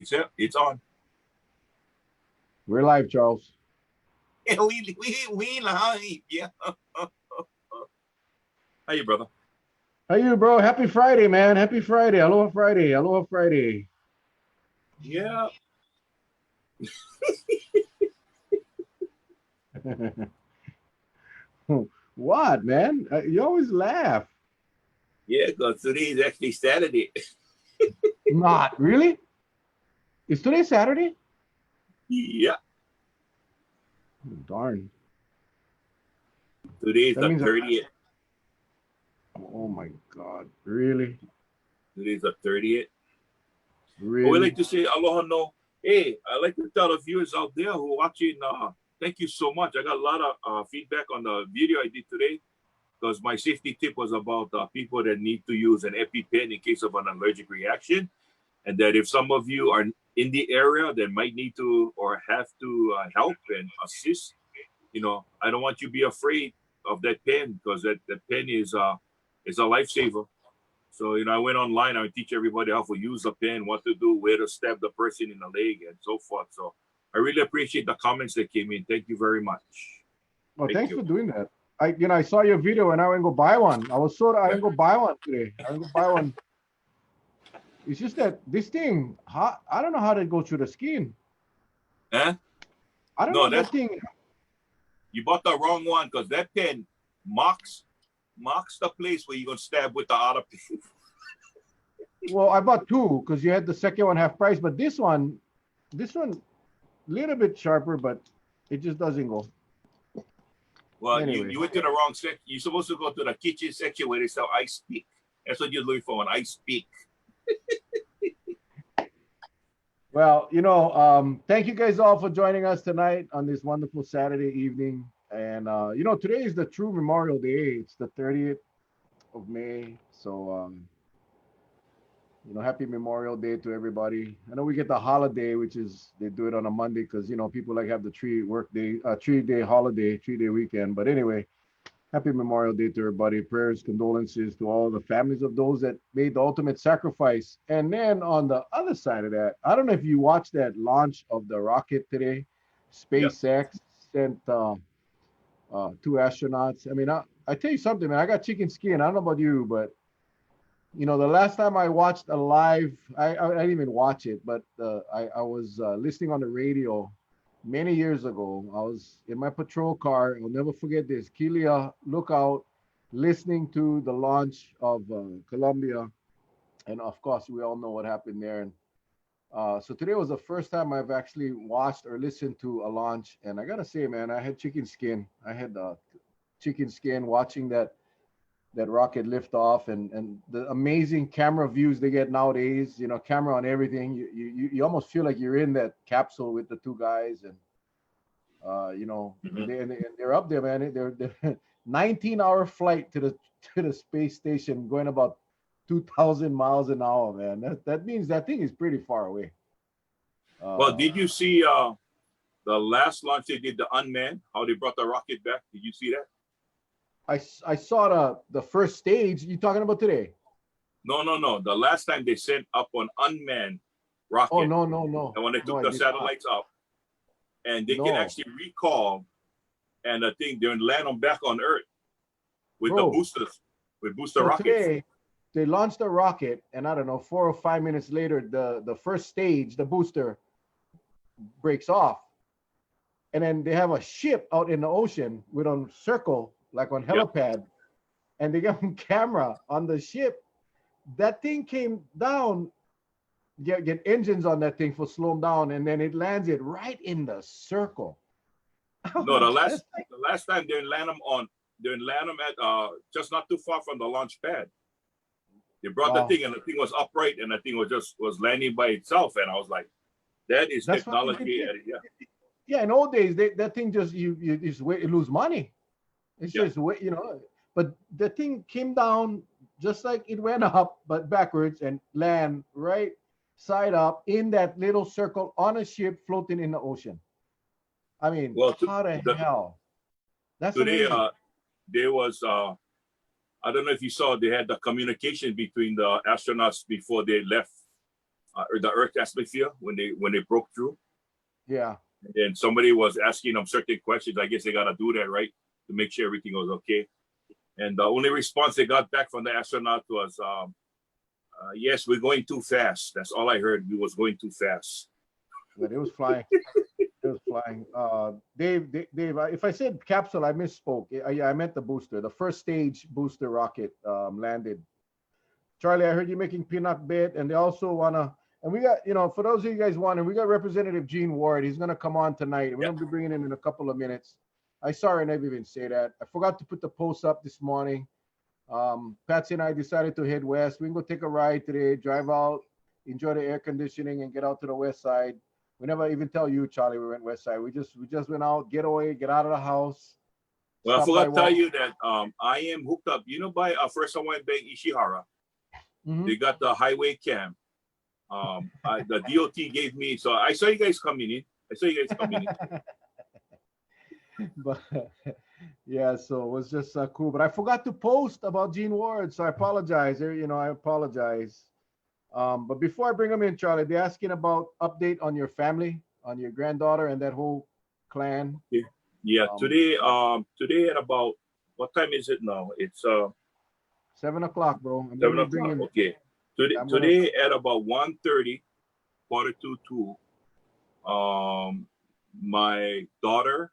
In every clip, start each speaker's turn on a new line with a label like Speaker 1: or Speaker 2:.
Speaker 1: It's on.
Speaker 2: We're live, Charles.
Speaker 1: Yeah, we live. Yeah. How you, brother?
Speaker 2: How you, bro? Happy Friday, man. Happy Friday. Aloha Friday. Aloha Friday.
Speaker 1: Yeah.
Speaker 2: What, man? You always laugh.
Speaker 1: Yeah, because today is actually Saturday.
Speaker 2: Not really? Is today Saturday?
Speaker 1: Yeah.
Speaker 2: Oh, darn.
Speaker 1: Today is
Speaker 2: That
Speaker 1: the
Speaker 2: means
Speaker 1: 30th.
Speaker 2: oh my God. Really?
Speaker 1: Today is the 30th. I would
Speaker 2: Really?
Speaker 1: like to say aloha no. Hey, I'd like to tell the viewers out there who are watching, thank you so much. I got a lot of feedback on the video I did today because my safety tip was about people that need to use an EpiPen in case of an allergic reaction. And that if some of you are in the area that might need to or have to help and assist, I don't want you to be afraid of that pen because that pen is a lifesaver. So I went online. I teach everybody how to use a pen, what to do, where to stab the person in the leg, and so forth. So I really appreciate the comments that came in. Thank you very much.
Speaker 2: Well,
Speaker 1: Thank
Speaker 2: thanks
Speaker 1: you.
Speaker 2: for doing that. I saw your video and I went go buy one. I didn't go buy one today. I didn't go buy one. It's just that this thing, I don't know how to go through the skin.
Speaker 1: Huh?
Speaker 2: I don't know
Speaker 1: No,
Speaker 2: if that thing.
Speaker 1: you bought the wrong one because that pen marks the place where you're gonna stab with the other pen.
Speaker 2: Well, I bought two because you had the second one half price, but this one, little bit sharper, but it just doesn't go.
Speaker 1: Well,
Speaker 2: Anyway,
Speaker 1: you went to the wrong section. You're supposed to go to the kitchen section where they sell ice pick. That's what you're looking for, an ice pick.
Speaker 2: well, thank you guys all for joining us tonight on this wonderful Saturday evening. And today is the true Memorial Day. It's the 30th of May. So happy Memorial Day to everybody. I know we get the holiday, which is they do it on a Monday because people like have the 3-day holiday, 3-day weekend. But anyway, happy Memorial Day to everybody. Prayers, condolences to all the families of those that made the ultimate sacrifice. And then on the other side of that, I don't know if you watched that launch of the rocket today.
Speaker 1: Yep.
Speaker 2: SpaceX sent two astronauts. I mean, I tell you something, man. I got chicken skin. I don't know about you, but the last time I watched a live, I didn't even watch it, but I was listening on the radio many years ago. I was in my patrol car. I'll never forget this. Keelia Lookout, listening to the launch of Columbia, and of course, we all know what happened there. And so today was the first time I've actually watched or listened to a launch, and I gotta say, man, I had chicken skin. I had chicken skin watching that rocket lift off and the amazing camera views they get nowadays, camera on everything. You almost feel like you're in that capsule with the two guys and
Speaker 1: Mm-hmm.
Speaker 2: and they're up there, man. They're 19-hour flight to the space station going about 2,000 miles an hour, man. That means that thing is pretty far away.
Speaker 1: Well, did you see the last launch they did, the unmanned, how they brought the rocket back? Did you see that?
Speaker 2: I saw the first stage. You talking about today?
Speaker 1: No. The last time they sent up an unmanned rocket.
Speaker 2: Oh, no.
Speaker 1: And when they took
Speaker 2: No,
Speaker 1: the satellites up, and they can
Speaker 2: No.
Speaker 1: actually recall, and I think they'll land them back on Earth with
Speaker 2: Bro.
Speaker 1: the boosters, with booster
Speaker 2: So
Speaker 1: rockets.
Speaker 2: today they launched a rocket, and I don't know, 4 or 5 minutes later, the first stage, the booster, breaks off, and then they have a ship out in the ocean with a circle like on helipad, and they got a camera on the ship. That thing came down. Get engines on that thing for slow them down, and then it lands it right in the circle.
Speaker 1: No, the last time they land them at just not too far from the launch pad. They brought the thing, and the thing was upright, and the thing was landing by itself, and I was like, that is
Speaker 2: That's
Speaker 1: technology.
Speaker 2: Yeah, in old days, that thing just you just lose money. It's just but the thing came down just like it went up, but backwards and land right side up in that little circle on a ship floating in the ocean. I mean,
Speaker 1: Well,
Speaker 2: how the hell? That's
Speaker 1: today,
Speaker 2: amazing.
Speaker 1: there was I don't know if you saw, they had the communication between the astronauts before they left or the Earth atmosphere when they broke through.
Speaker 2: Yeah.
Speaker 1: And somebody was asking them certain questions. I guess they gotta do that, right, to make sure everything was okay. And the only response they got back from the astronaut was, "Yes, we're going too fast." That's all I heard. We was going too fast.
Speaker 2: But it was flying. It was flying. Dave, if I said capsule, I misspoke. I meant the booster. The first stage booster rocket landed. Charlie, I heard you making peanut bit, and they also wanna. And we got, for those of you guys wondering, we got Representative Gene Ward. He's gonna come on tonight. We're gonna be bringing him in a couple of minutes. I saw her never even say that. I forgot to put the post up this morning. Patsy and I decided to head west. We can go take a ride today, drive out, enjoy the air conditioning, and get out to the west side. We never even tell you, Charlie, we went west side. We just went out, get away, get out of the house.
Speaker 1: Well, I forgot to tell you that I am hooked up. By First Hawaiian Bank Ishihara.
Speaker 2: Mhm.
Speaker 1: They got the highway cam. The DOT gave me, so I saw you guys coming in.
Speaker 2: But yeah, so it was just cool. But I forgot to post about Gene Ward, so I apologize. I apologize. But before I bring them in, Charlie, they're asking about update on your family, on your granddaughter, and that whole clan.
Speaker 1: Yeah. Today at about, what time is it now? It's
Speaker 2: 7 o'clock, bro.
Speaker 1: 7 o'clock. Okay. Today at about 1:30, quarter to 2. My daughter,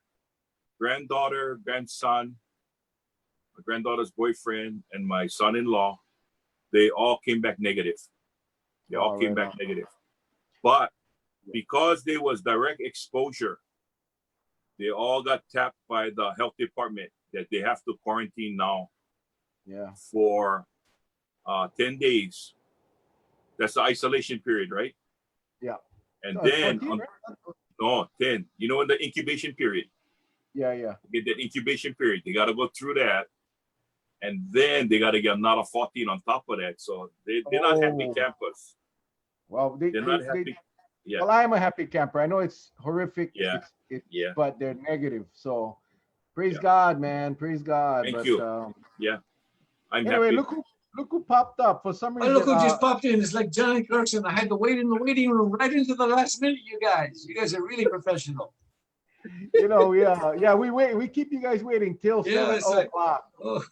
Speaker 1: granddaughter, grandson, my granddaughter's boyfriend, and my son-in-law, they all came back negative. They all came back negative. But because there was direct exposure, they all got tapped by the health department that they have to quarantine now.
Speaker 2: Yeah.
Speaker 1: For 10 days. That's the isolation period, right?
Speaker 2: Yeah.
Speaker 1: And then
Speaker 2: 14, right?
Speaker 1: no, 10. In the incubation period.
Speaker 2: Yeah.
Speaker 1: Get that incubation period. They gotta go through that. And then they gotta get another 14 on top of that. So they're not happy campers.
Speaker 2: Well,
Speaker 1: they're not happy. Yeah.
Speaker 2: Well, I'm a happy camper. I know it's horrific.
Speaker 1: Yeah.
Speaker 2: But they're negative. So praise God, man. Praise God.
Speaker 1: Thank you. Yeah. I'm
Speaker 2: anyway,
Speaker 1: happy.
Speaker 2: Look who popped up for some reason.
Speaker 3: Look who just popped in. It's like Johnny Clarkson. I had to wait in the waiting room right into the last minute, you guys. You guys are really professional.
Speaker 2: We wait. We keep you guys waiting till 7 o'clock.
Speaker 3: Oh,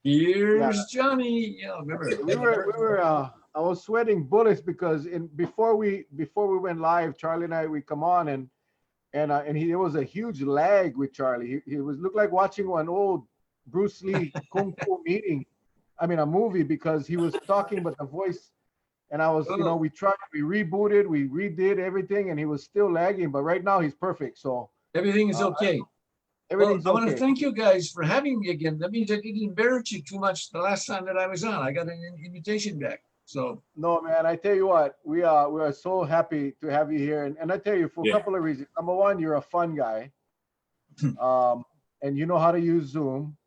Speaker 3: here's Johnny. Yeah, remember.
Speaker 2: We were I was sweating bullets because before we went live, Charlie and I, we come on and there was a huge lag with Charlie. He looked like watching one old Bruce Lee Kung Fu meeting. I mean, a movie, because he was talking, but the voice, and I was, we rebooted, we redid everything, and he was still lagging. But right now he's perfect. So
Speaker 3: everything is okay.
Speaker 2: Everything's
Speaker 3: I want to thank you guys for having me again. That means I didn't embarrass you too much the last time that I was on. I got an invitation back. So
Speaker 2: no, man, I tell you what, we are so happy to have you here, and I tell you for a couple of reasons. Number one, you're a fun guy, and you know how to use Zoom.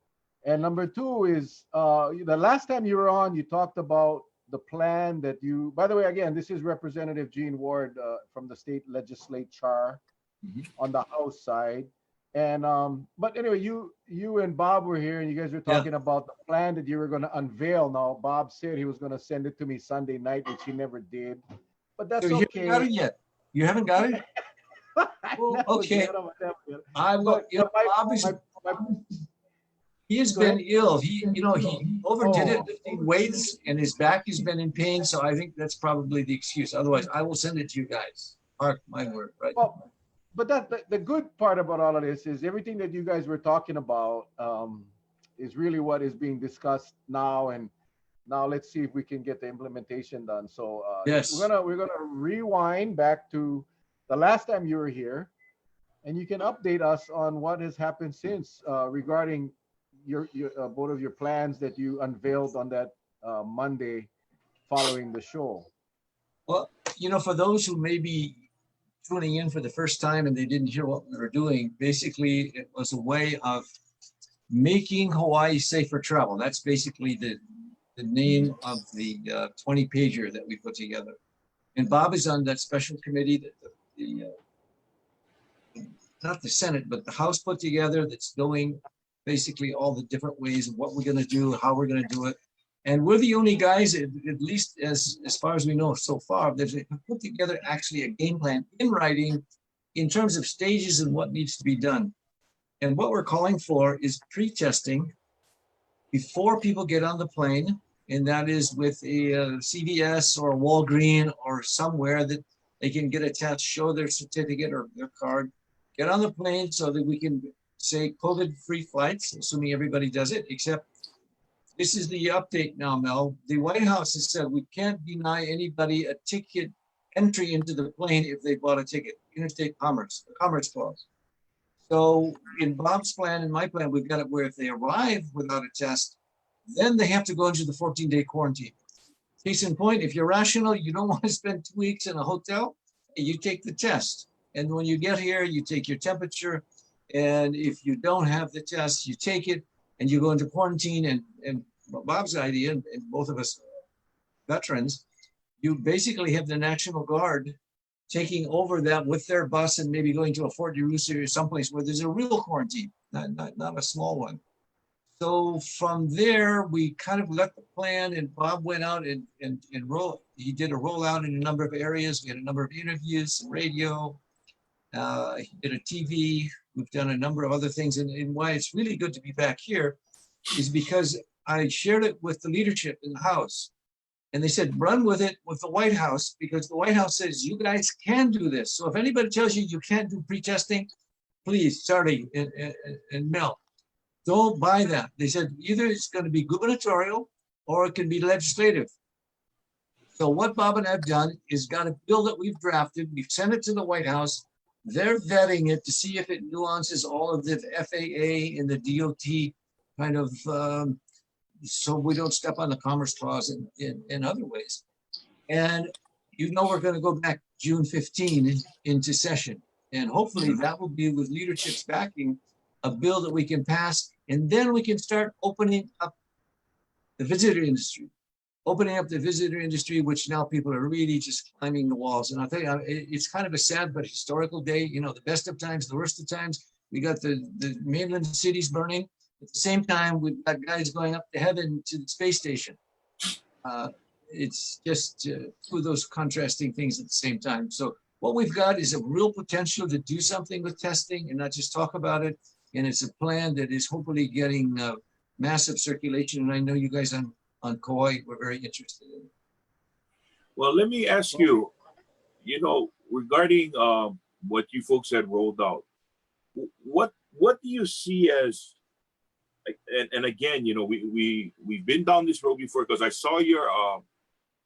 Speaker 2: And number two is the last time you were on, you talked about the plan that you, by the way, again, this is Representative Gene Ward from the state legislature on the House side. And but anyway, you and Bob were here and you guys were talking about the plan that you were going to unveil. Now, Bob said he was going to send it to me Sunday night, which he never did. But that's okay.
Speaker 3: You haven't got it yet. You haven't got it? Well, okay. I will. Bob is. He has been ill. He overdid it lifting weights, and his back has been in pain. So I think that's probably the excuse. Otherwise, I will send it to you guys. Mark my word, right?
Speaker 2: Well, but the good part about all of this is everything that you guys were talking about is really what is being discussed now. And now let's see if we can get the implementation done. So
Speaker 3: yes,
Speaker 2: we're gonna rewind back to the last time you were here, and you can update us on what has happened since regarding your both of your plans that you unveiled on that Monday following the show.
Speaker 3: Well, for those who may be tuning in for the first time and they didn't hear what we were doing, basically it was a way of making Hawaii safe for travel. That's basically the name of the 20-pager that we put together. And Bob is on that special committee that not the Senate, but the House put together, that's going basically all the different ways of what we're going to do, how we're going to do it. And we're the only guys, at least as far as we know so far, that have put together actually a game plan in writing in terms of stages and what needs to be done. And what we're calling for is pre-testing before people get on the plane, and that is with a CVS or a Walgreens or somewhere that they can get a test, show their certificate or their card, get on the plane so that we can say COVID-free flights, assuming everybody does it, except this is the update now, Mel. The White House has said we can't deny anybody a ticket entry into the plane if they bought a ticket, interstate commerce, the Commerce Clause. So in Bob's plan and my plan, we've got it where if they arrive without a test, then they have to go into the 14-day quarantine. Case in point, if you're rational, you don't want to spend 2 weeks in a hotel, you take the test. And when you get here, you take your temperature. And if you don't have the test, you take it and you go into quarantine. And Bob's idea, and both of us veterans, you basically have the National Guard taking over that with their bus and maybe going to a Fort DeRusso or someplace where there's a real quarantine, not a small one. So from there, we kind of let the plan, and Bob went out and he did a rollout in a number of areas. We had a number of interviews, radio, he did a TV. We've done a number of other things. And why it's really good to be back here is because I shared it with the leadership in the House. And they said, run with it with the White House, because the White House says, you guys can do this. So if anybody tells you you can't do pre-testing, please, Charlie and Mel, don't buy that. They said, either it's going to be gubernatorial or it can be legislative. So what Bob and I have done is got a bill that we've drafted. We've sent it to the White House. They're vetting it to see if it nuances all of the FAA and the DOT kind of, so we don't step on the Commerce Clause in other ways. And you know we're going to go back June 15 into session. And hopefully that will be with leadership's backing, a bill that we can pass. And then we can start opening up the visitor industry. Opening up the visitor industry, which now people are really just climbing the walls. And I'll tell you, it's kind of a sad but historical day. You know, the best of times, the worst of times. We got the mainland cities burning. At the same time, we've got guys going up to heaven to the space station. It's just two of those contrasting things at the same time. So what we've got is a real potential to do something with testing and not just talk about it. And it's a plan that is hopefully getting massive circulation. And I know you guys on Kauai were very interested in it.
Speaker 1: Well, let me ask you, you know, regarding what you folks had rolled out, what do you see as, and again, you know, we've been down this road before, because I saw your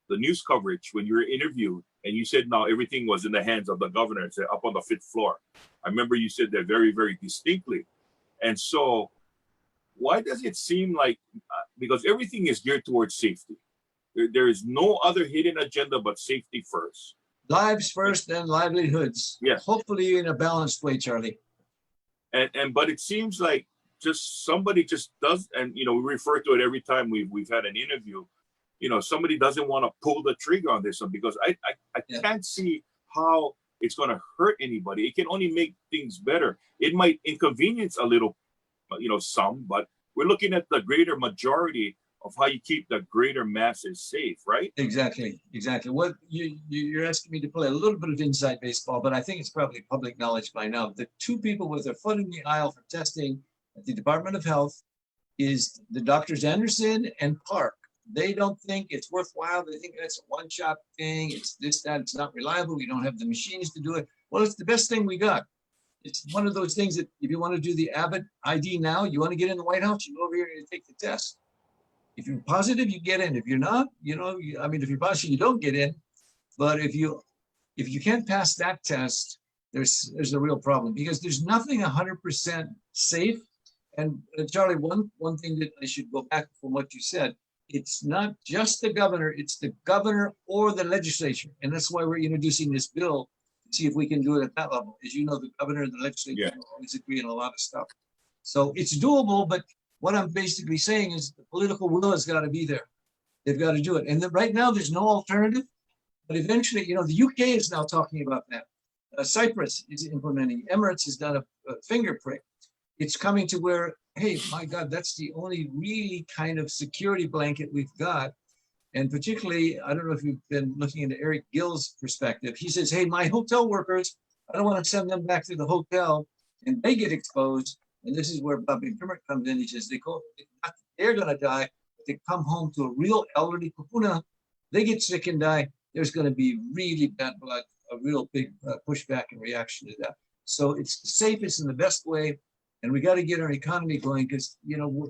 Speaker 1: the news coverage when you were interviewed, and you said now everything was in the hands of the governor, said up on the 5th floor. I remember you said that very, very distinctly. And so why does it seem like, because everything is geared towards safety. There is no other hidden agenda but safety first.
Speaker 3: Lives first and livelihoods.
Speaker 1: Yes.
Speaker 3: Hopefully in a balanced way, Charlie.
Speaker 1: But it seems like just somebody just does, and you know, we refer to it every time we've had an interview. You know, somebody doesn't want to pull the trigger on this one, because I can't see how it's going to hurt anybody. It can only make things better. It might inconvenience a little, you know, some, but we're looking at the greater majority of how you keep the greater masses safe, right?
Speaker 3: Exactly. What you're asking me to play a little bit of inside baseball, but I think it's probably public knowledge by now. The two people with their foot in the aisle for testing at the Department of Health is the Doctors Anderson and Park. They don't think it's worthwhile. They think that's a one-shot thing. It's this, that, it's not reliable. We don't have the machines to do it. Well, it's the best thing we got. It's one of those things that if you want to do the Abbott ID now, you want to get in the White House, you go over here and you take the test. If you're positive, you get in. If you're not, you know, I mean, if you're positive, you don't get in. But if you can't pass that test, there's a real problem, because there's nothing 100% safe. And Charlie, one thing that I should go back from what you said, it's not just the governor, it's the governor or the legislature. And that's why we're introducing this bill to see if we can do it at that level. As you know, the governor and the legislature always agree on a lot of stuff. So it's doable, but what I'm basically saying is the political will has got to be there. They've got to do it. And right now there's no alternative, but eventually, you know, the UK is now talking about that. Cyprus is implementing. Emirates has done a finger prick. it's coming to where, hey, my God, that's the only really kind of security blanket we've got. And particularly, I don't know if you've been looking into Eric Gill's perspective. He says, hey, my hotel workers, I don't want to send them back to the hotel and they get exposed. And this is where Bobby McDermott comes in. He says, they're going to die. If they come home to a real elderly kupuna, they get sick and die. There's going to be really bad blood, a real big pushback and reaction to that. So it's the safest and the best way. And we got to get our economy going because, you know, we're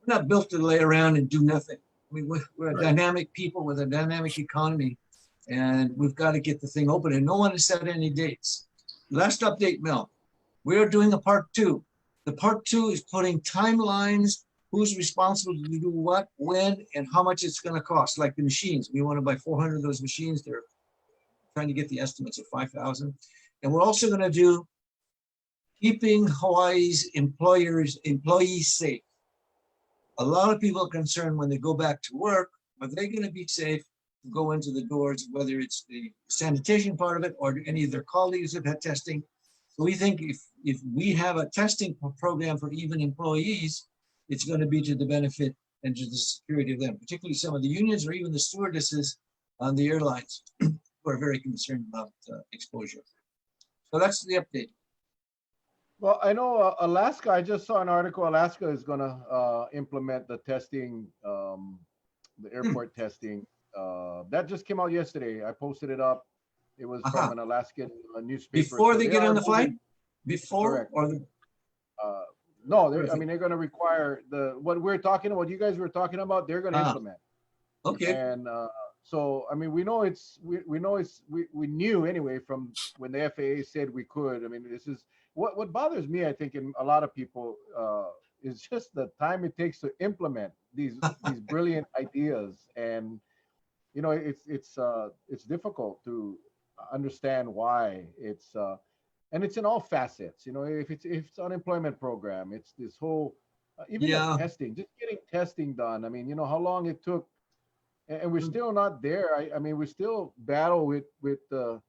Speaker 3: not built to lay around and do nothing. I mean, we're a dynamic people with a dynamic economy, and we've got to get the thing open. And no one has set any dates. Last update, Mel. We are doing a part 2. The part 2 is putting timelines, who's responsible to do what, when, and how much it's going to cost. Like the machines, we want to buy 400 of those machines. They're trying to get the estimates of 5,000. And we're also going to do keeping Hawaii's employees safe. A lot of people are concerned when they go back to work, are they going to be safe to go into the doors, whether it's the sanitation part of it or any of their colleagues have had testing. So we think if we have a testing program for even employees, it's going to be to the benefit and to the security of them, particularly some of the unions or even the stewardesses on the airlines who are very concerned about exposure. So that's the update.
Speaker 2: Well, I know Alaska, I just saw an article, Alaska is going to implement the testing, the airport testing. That just came out yesterday. I posted it up. It was from an Alaskan newspaper.
Speaker 3: Before
Speaker 2: So
Speaker 3: they get on the flight? Before?
Speaker 2: Correct.
Speaker 3: Or
Speaker 2: no, I mean, they're going to require what we're talking about, what you guys were talking about, they're going to implement.
Speaker 3: Okay.
Speaker 2: And so, I mean, we knew anyway from when the FAA said we could. I mean, this is what bothers me, I think, in a lot of people is just the time it takes to implement these brilliant ideas. And, you know, it's difficult to understand why and it's in all facets, you know, if it's unemployment program, it's this whole, even the testing, just getting testing done. I mean, you know, how long it took, and we're still not there. I mean, we still battle with the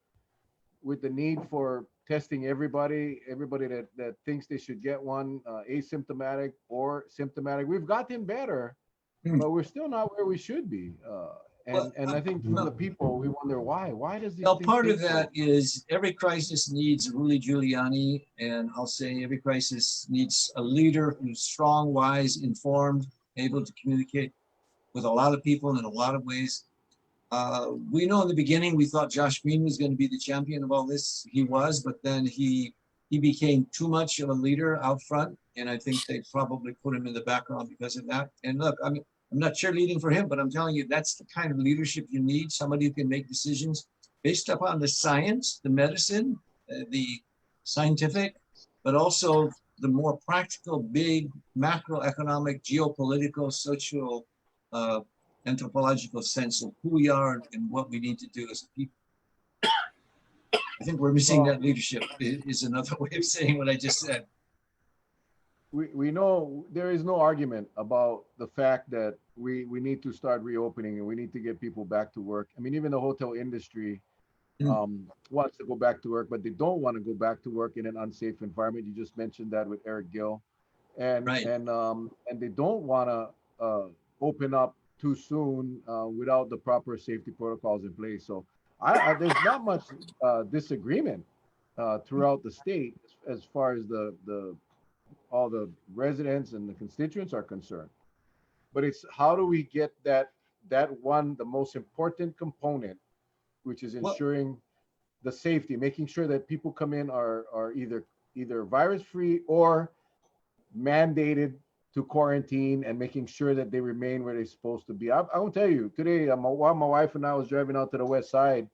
Speaker 2: need for testing everybody that thinks they should get one, asymptomatic or symptomatic. We've gotten better, but we're still not where we should be. And I think for the people, we wonder why. Why does this?
Speaker 3: Well, part of that is every crisis needs Rudy Giuliani, and I'll say every crisis needs a leader who's strong, wise, informed, able to communicate with a lot of people in a lot of ways. We know in the beginning we thought Josh Green was going to be the champion of all this. He was, but then he became too much of a leader out front, and I think they probably put him in the background because of that. And look, I mean, I'm not cheerleading for him, but I'm telling you, that's the kind of leadership you need, somebody who can make decisions based upon the science, the medicine, the scientific, but also the more practical, big macroeconomic, geopolitical, social, anthropological sense of who we are and what we need to do as a people. I think we're missing that leadership is another way of saying what I just said.
Speaker 2: We know there is no argument about the fact that we need to start reopening and we need to get people back to work. I mean, even the hotel industry wants to go back to work, but they don't want to go back to work in an unsafe environment. You just mentioned that with Eric Gill, and they don't want to open up too soon without the proper safety protocols in place. So there's not much disagreement throughout the state as far as all the residents and the constituents are concerned. But it's how do we get that one, the most important component, which is ensuring the safety, making sure that people come in are either virus free or mandated to quarantine and making sure that they remain where they're supposed to be. I will tell you today, while my wife and I was driving out to the west side,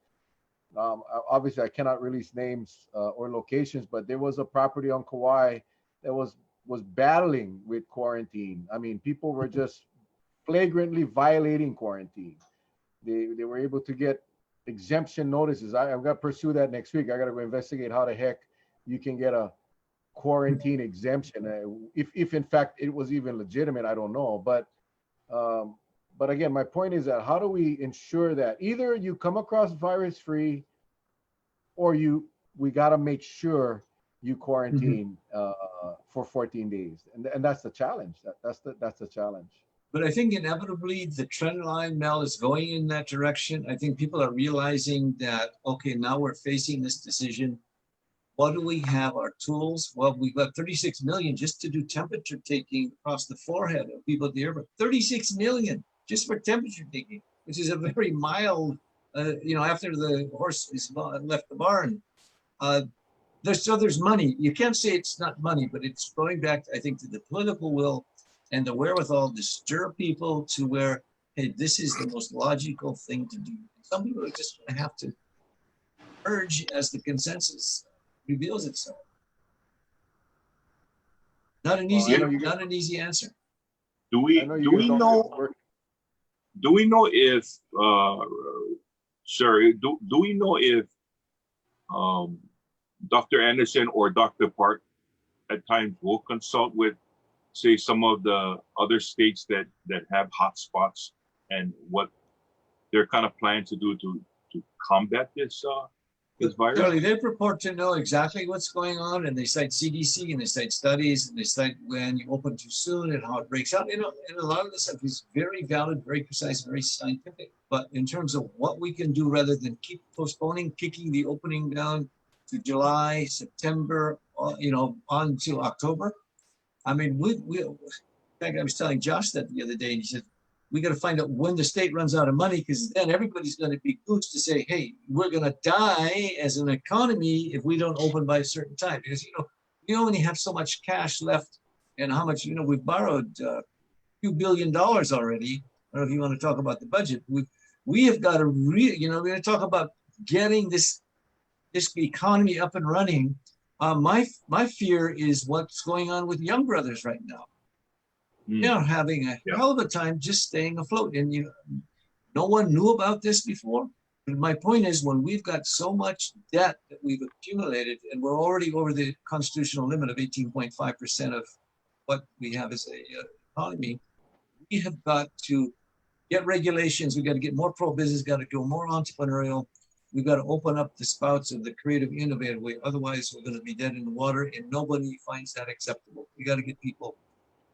Speaker 2: obviously I cannot release names or locations, but there was a property on Kauai that was battling with quarantine. I mean, people were just flagrantly violating quarantine. They were able to get exemption notices. I've got to pursue that next week. I got to go investigate how the heck you can get a quarantine exemption. If in fact it was even legitimate, I don't know. But again, my point is that how do we ensure that either you come across virus free or we got to make sure you quarantine for 14 days, and that's the challenge. That's the challenge.
Speaker 3: But I think inevitably the trend line, Mel, is going in that direction. I think people are realizing that, okay, now we're facing this decision. What do we have? Our tools? Well, we've got 36 million just to do temperature taking across the forehead of people at the airport. 36 million just for temperature taking, which is a very mild, after the horse is left the barn. There's money. You can't say it's not money, but it's going back, I think, to the political will and the wherewithal to stir people to where, hey, this is the most logical thing to do. Some people are just going to have to urge as the consensus reveals itself. Not an easy answer.
Speaker 1: Do we know if sir, do we know if Dr. Anderson or Dr. Park at times will consult with, say, some of the other states that have hotspots and what they're kind of planning to do to combat this virus?
Speaker 3: Clearly, they purport to know exactly what's going on, and they cite CDC, and they cite studies, and they cite when you open too soon and how it breaks out. And a lot of this stuff is very valid, very precise, very scientific. But in terms of what we can do rather than keep postponing, kicking the opening down to July, September, on to October. I mean, in fact, I was telling Josh that the other day, and he said, we got to find out when the state runs out of money, because then everybody's going to be goose to say, hey, we're going to die as an economy if we don't open by a certain time. Because, we only have so much cash left, and how much, we've borrowed a few $2 billion already. I don't know if you want to talk about the budget. We have got to we're going to talk about getting this economy up and running. My fear is what's going on with Young Brothers right now. They're having a hell of a time just staying afloat. And no one knew about this before. But my point is, when we've got so much debt that we've accumulated, and we're already over the constitutional limit of 18.5% of what we have as a economy, we have got to get regulations. We've got to get more pro-business, got to go more entrepreneurial. We've got to open up the spouts of the creative, innovative way. Otherwise, we're going to be dead in the water, and nobody finds that acceptable. We got to get people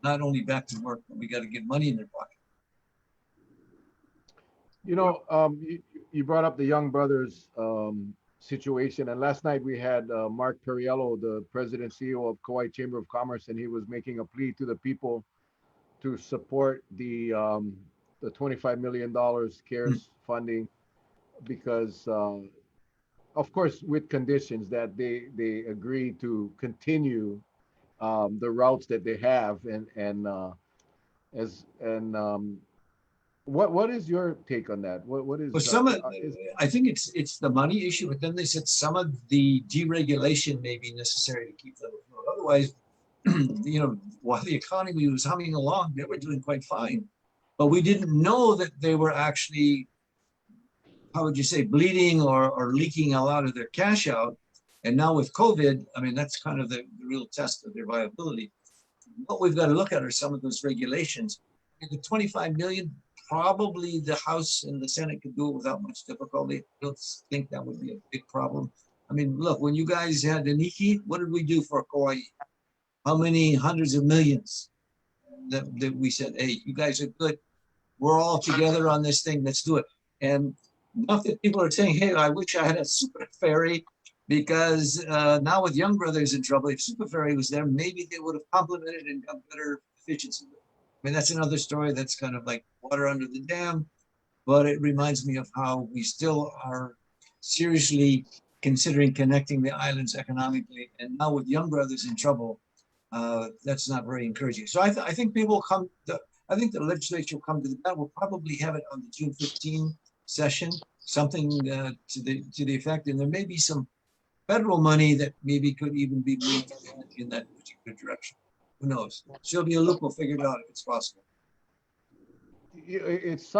Speaker 3: not only back to work, but we got to get money in their pocket.
Speaker 2: You brought up the Young Brothers situation, and last night we had Mark Perriello, the president CEO of Kauai Chamber of Commerce, and he was making a plea to the people to support the $25 million CARES funding, because of course, with conditions that they agree to continue the routes that they have, what is your take on that? What is?
Speaker 3: Well, I think it's the money issue, but then they said some of the deregulation may be necessary to keep them afloat. Otherwise, while the economy was humming along, they were doing quite fine, but we didn't know that they were actually, how would you say, bleeding or leaking a lot of their cash out. And now with COVID, I mean, that's kind of the real test of their viability. What we've got to look at are some of those regulations. The 25 million, probably the House and the Senate could do it without much difficulty. I don't think that would be a big problem. I mean, look, when you guys had the Niki, what did we do for Kauai? How many hundreds of millions that we said, hey, you guys are good. We're all together on this thing. Let's do it. And not that people are saying, hey, I wish I had a super ferry, because now with Young Brothers in trouble, if Super Ferry was there, maybe they would have complemented and got better efficiency. I mean, that's another story that's kind of like water under the dam, but it reminds me of how we still are seriously considering connecting the islands economically. And now with Young Brothers in trouble, that's not very encouraging. So I think people will come, I think the legislature will come to that. We'll probably have it on the June 15 session, something to the effect, and there may be some federal money that maybe could even be moved in that particular direction. Who knows? There'll be a loophole figured out if it's possible.
Speaker 2: It's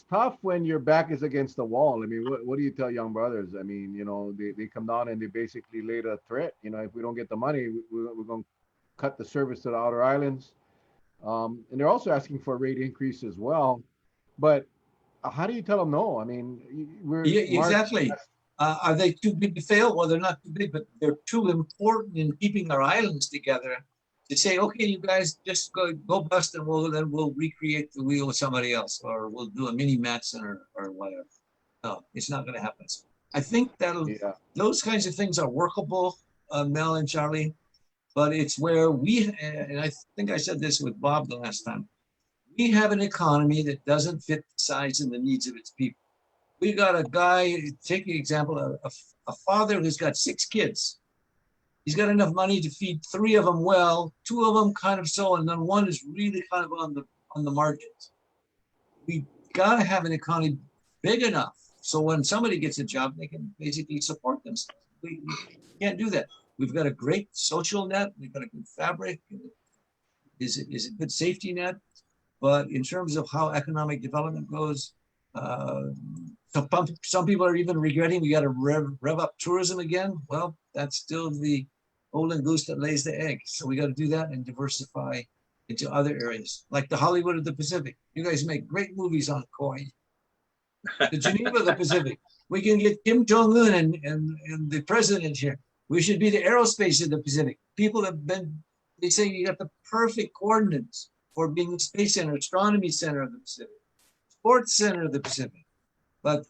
Speaker 2: tough when your back is against the wall. I mean, what do you tell Young Brothers? I mean, they come down and they basically laid a threat. If we don't get the money, we're going to cut the service to the outer islands. And they're also asking for a rate increase as well. But how do you tell them no? I mean,
Speaker 3: exactly. Are they too big to fail? Well, they're not too big, but they're too important in keeping our islands together to say, okay, you guys just go bust, and we'll recreate the wheel with somebody else, or we'll do a mini Matson or whatever. No, it's not going to happen. I think
Speaker 2: Yeah.
Speaker 3: those kinds of things are workable, Mel and Charlie, but it's where we, and I think I said this with Bob the last time, we have an economy that doesn't fit the size and the needs of its people. We got a guy, take the example of a father who's got 6 kids. He's got enough money to feed 3 of them well, 2 of them kind of so, and then 1 is really kind of on the margins. We got to have an economy big enough so when somebody gets a job, they can basically support themselves. We can't do that. We've got a great social net. We've got a good fabric. Is a good safety net. But in terms of how economic development goes, some people are even regretting we got to rev up tourism again. Well, that's still the golden goose that lays the egg. So we got to do that and diversify into other areas, like the Hollywood of the Pacific. You guys make great movies on Kauai. The Geneva of the Pacific. We can get Kim Jong-un and the president here. We should be the aerospace of the Pacific. People have been, they say you got the perfect coordinates for being the space center, astronomy center of the Pacific, sports center of the Pacific. But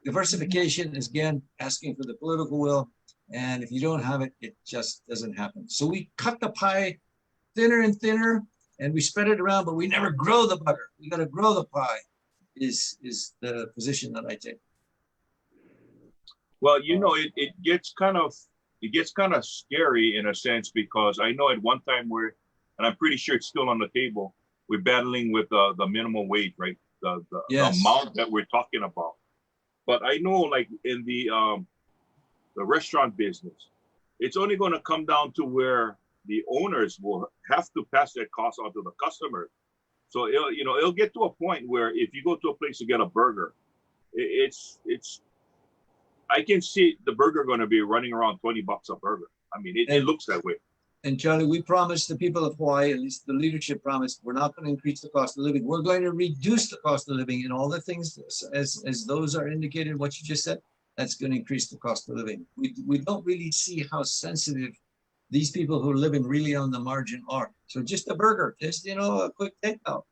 Speaker 3: diversification is, again, asking for the political will. And if you don't have it, it just doesn't happen. So we cut the pie thinner and thinner, and we spread it around, but we never grow the butter. We got to grow the pie is the position that I take.
Speaker 1: Well, you know, it gets kind of scary in a sense, because I know at one time and I'm pretty sure it's still on the table, we're battling with the minimum wage, right? The
Speaker 3: Yes.
Speaker 1: amount that we're talking about. But I know, like in the restaurant business, it's only going to come down to where the owners will have to pass that cost on to the customer. So it'll get to a point where if you go to a place to get a burger, it's I can see the burger going to be running around $20 a burger. I mean, it looks that way.
Speaker 3: And Charlie, we promised the people of Hawaii, at least the leadership promised, we're not going to increase the cost of living. We're going to reduce the cost of living, and all the things as those are indicated, what you just said, that's going to increase the cost of living. We don't really see how sensitive these people who are living really on the margin are. So just a burger, just, a quick takeout.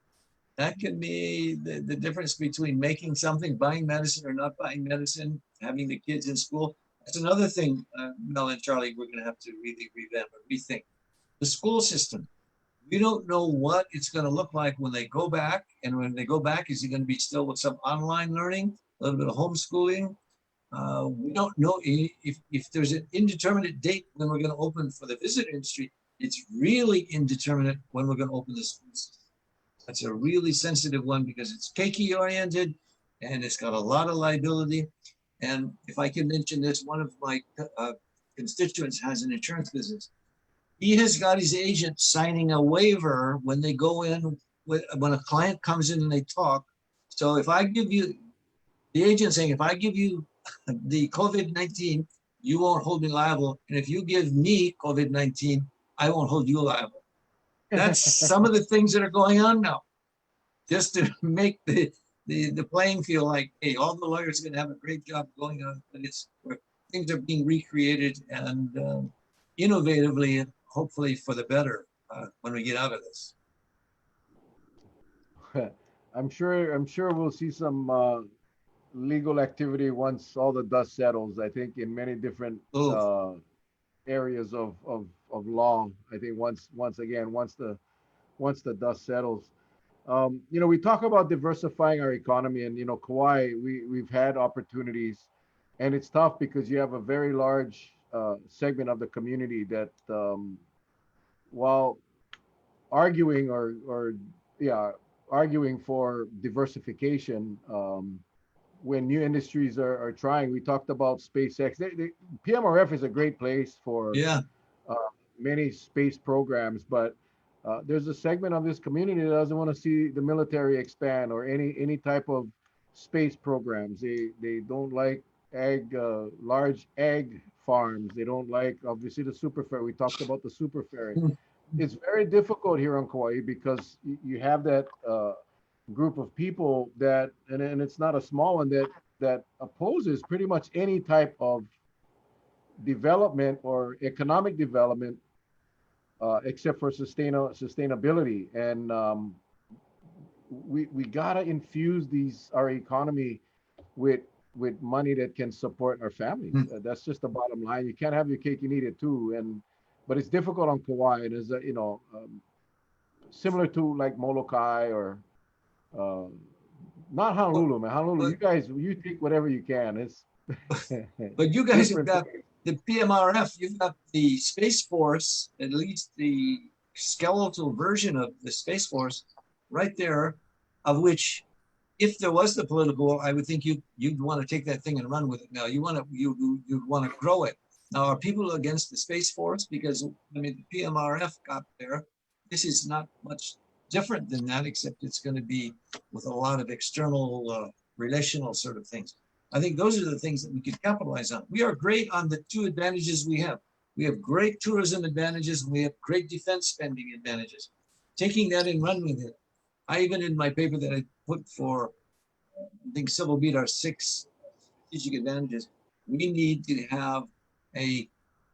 Speaker 3: That can be the difference between making something, buying medicine or not buying medicine, having the kids in school. That's another thing, Mel and Charlie, we're going to have to really revamp and rethink. The school system. We don't know what it's going to look like when they go back. And when they go back, is it going to be still with some online learning, a little bit of homeschooling? We don't know if there's an indeterminate date when we're going to open for the visitor industry. It's really indeterminate when we're going to open the schools. That's a really sensitive one because it's keiki oriented and it's got a lot of liability. And if I can mention this, one of my constituents has an insurance business. He has got his agent signing a waiver when they go in, when a client comes in and they talk. So if I give you, the agent saying, if I give you the COVID-19, you won't hold me liable. And if you give me COVID-19, I won't hold you liable. That's some of the things that are going on now, just to make the playing field like, hey, all the lawyers are going to have a great job going on, but it's where things are being recreated and innovatively, and hopefully for the better when we get out of this.
Speaker 2: I'm sure we'll see some legal activity once all the dust settles. I think in many different areas of law. I think once the dust settles. We talk about diversifying our economy, and Kauai, we've had opportunities, and it's tough because you have a very large segment of the community that, while arguing arguing for diversification, when new industries are trying, we talked about SpaceX. PMRF is a great place for many space programs, but there's a segment of this community that doesn't want to see the military expand or any type of space programs. They don't like large ag farms. They don't like, obviously, the super ferry. We talked about the super ferry. It's very difficult here on Kauai because you have that group of people that, and it's not a small one, that opposes pretty much any type of development or economic development except for sustainability. And we gotta infuse our economy with money that can support our families. That's just the bottom line. You can't have your cake and eat it too. But it's difficult on Kauai. It is, similar to like Molokai or not Honolulu, man. Honolulu, you guys, you take whatever you can. It's
Speaker 3: but you guys have
Speaker 2: different
Speaker 3: got
Speaker 2: thing.
Speaker 3: the PMRF, you've got the Space Force, at least the skeletal version of the Space Force right there, of which if there was the political, I would think you'd want to take that thing and run with it. Now you'd want to grow it. Now are people against the Space Force? Because I mean the PMRF got there. This is not much different than that, except it's going to be with a lot of external relational sort of things. I think those are the things that we could capitalize on. We are great on the two advantages we have. We have great tourism advantages and we have great defense spending advantages. Taking that and running with it. I even in my paper that I put for, I think Civil Beat our 6 strategic advantages, we need to have a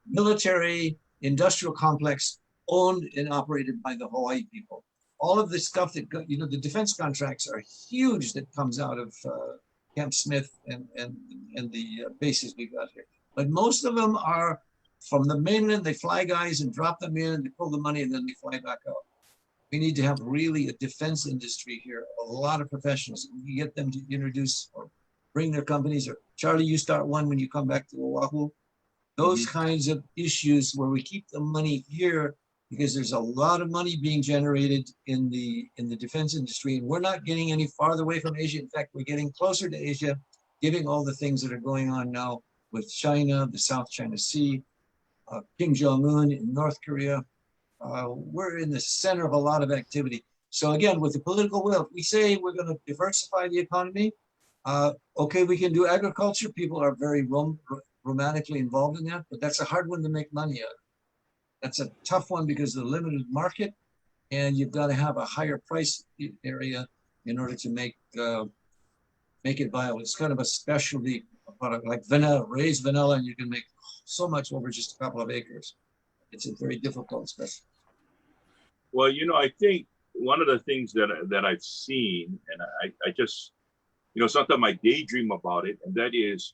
Speaker 3: military industrial complex owned and operated by the Hawaii people. All of the stuff that, the defense contracts are huge that comes out of Camp Smith and the bases we got here. But most of them are from the mainland. They fly guys and drop them in, they pull the money and then they fly back out. We need to have really a defense industry here, a lot of professionals. We can get them to introduce or bring their companies, or Charlie, you start one when you come back to Oahu. Those kinds of issues where we keep the money here, because there's a lot of money being generated in the defense industry, and we're not getting any farther away from Asia. In fact, we're getting closer to Asia, given all the things that are going on now with China, the South China Sea, Kim Jong-un in North Korea. We're in the center of a lot of activity. So again, with the political will, we say we're going to diversify the economy. Okay, we can do agriculture. People are very romantically involved in that, but that's a hard one to make money out of. That's a tough one because of the limited market, and you've got to have a higher price area in order to make it viable. It's kind of a specialty product like vanilla, raised vanilla, and you can make so much over just a couple of acres. It's a very difficult specialty.
Speaker 1: Well, I think one of the things that I've seen, and I just, sometimes I daydream about it, and that is,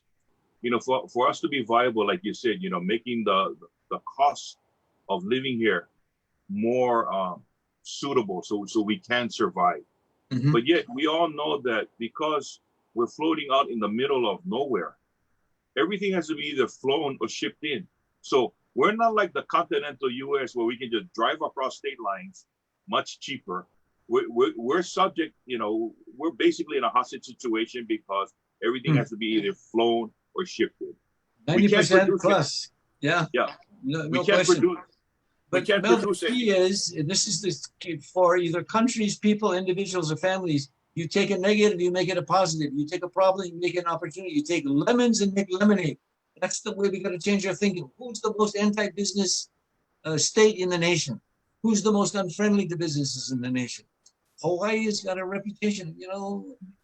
Speaker 1: for us to be viable, like you said, making the cost of living here more suitable so we can survive. But yet we all know that because we're floating out in the middle of nowhere, everything has to be either flown or shipped in. So we're not like the continental US where we can just drive across state lines much cheaper. We're subject, we're basically in a hostage situation because everything has to be either flown or shipped in.
Speaker 3: 90% plus. Yeah.
Speaker 1: Yeah.
Speaker 3: No
Speaker 1: we can't
Speaker 3: question.
Speaker 1: produce.
Speaker 3: But the key is, and this is the for either countries, people, individuals, or families, you take a negative, you make it a positive. You take a problem, you make it an opportunity. You take lemons and make lemonade. That's the way we got to change our thinking. Who's the most anti-business state in the nation? Who's the most unfriendly to businesses in the nation? Hawaii has got a reputation.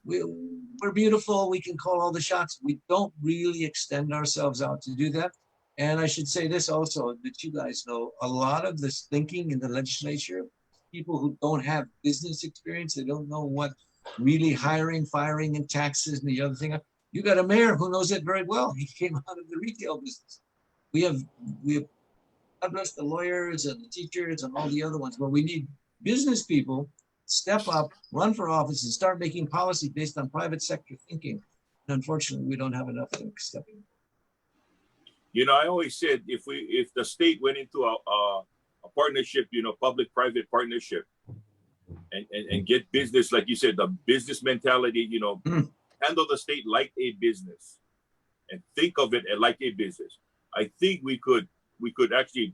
Speaker 3: We're beautiful. We can call all the shots. We don't really extend ourselves out to do that. And I should say this also, that you guys know, a lot of this thinking in the legislature, people who don't have business experience, they don't know what really hiring, firing, and taxes and the other thing. You got a mayor who knows it very well. He came out of the retail business. We have God bless the lawyers and the teachers and all the other ones, but we need business people step up, run for office, and start making policy based on private sector thinking. And unfortunately, we don't have enough to step in.
Speaker 1: I always said if the state went into a partnership, public-private partnership, and get business, like you said, the business mentality, handle the state like a business and think of it like a business. I think we could actually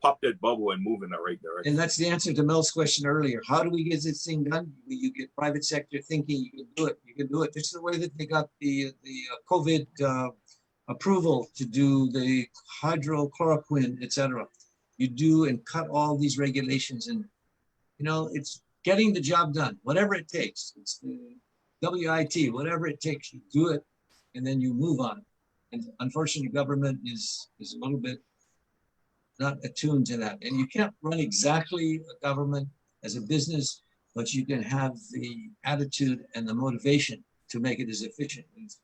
Speaker 1: pop that bubble and move in the right direction.
Speaker 3: And that's the answer to Mel's question earlier. How do we get this thing done? You get private sector thinking, you can do it. You can do it. Just the way that they got the COVID approval to do the hydrochloroquine, etc. You do and cut all these regulations, and it's getting the job done, whatever it takes. It's the WIT, whatever it takes, you do it, and then you move on. And unfortunately, government is a little bit not attuned to that. And you can't run exactly a government as a business, but you can have the attitude and the motivation to make it as efficient as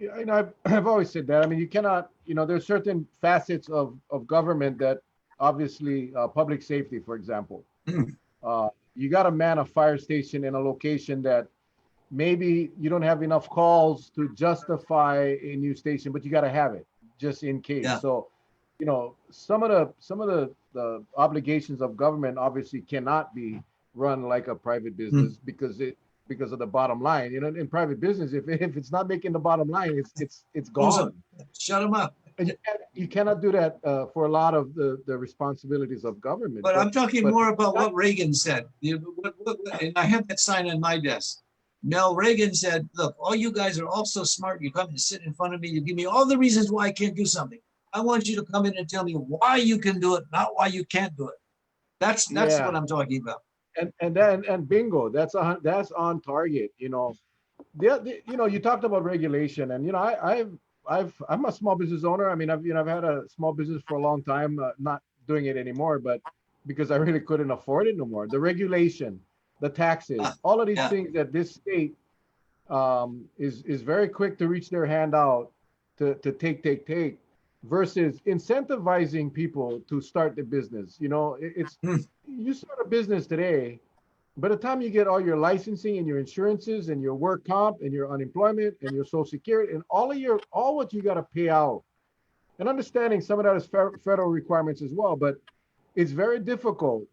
Speaker 2: Yeah, I've always said that. I mean, you cannot, there's certain facets of government that obviously, public safety, for example,
Speaker 3: Mm.
Speaker 2: you got to man a fire station in a location that maybe you don't have enough calls to justify a new station, but you got to have it just in case.
Speaker 3: Yeah.
Speaker 2: So, some of the obligations of government obviously cannot be run like a private business because of the bottom line. In private business, if it's not making the bottom line, it's
Speaker 3: Close
Speaker 2: gone.
Speaker 3: 'em. Shut them up.
Speaker 2: And you cannot do that for a lot of the responsibilities of government.
Speaker 3: But I'm talking
Speaker 2: but-
Speaker 3: more about what Reagan said. And I have that sign on my desk. Mel Reagan said, look, all you guys are all so smart. You come and sit in front of me. You give me all the reasons why I can't do something. I want you to come in and tell me why you can do it, not why you can't do it. That's
Speaker 2: Yeah.
Speaker 3: what I'm talking about.
Speaker 2: And bingo, that's on target. You talked about regulation, and I'm a small business owner. I mean, I've had a small business for a long time, not doing it anymore, but because I really couldn't afford it no more. The regulation, the taxes, all of these things that this state is very quick to reach their hand out to take versus incentivizing people to start the business. You start a business today, by the time you get all your licensing and your insurances and your work comp and your unemployment and your social security and all what you got to pay out, and understanding some of that is federal requirements as well, but it's very difficult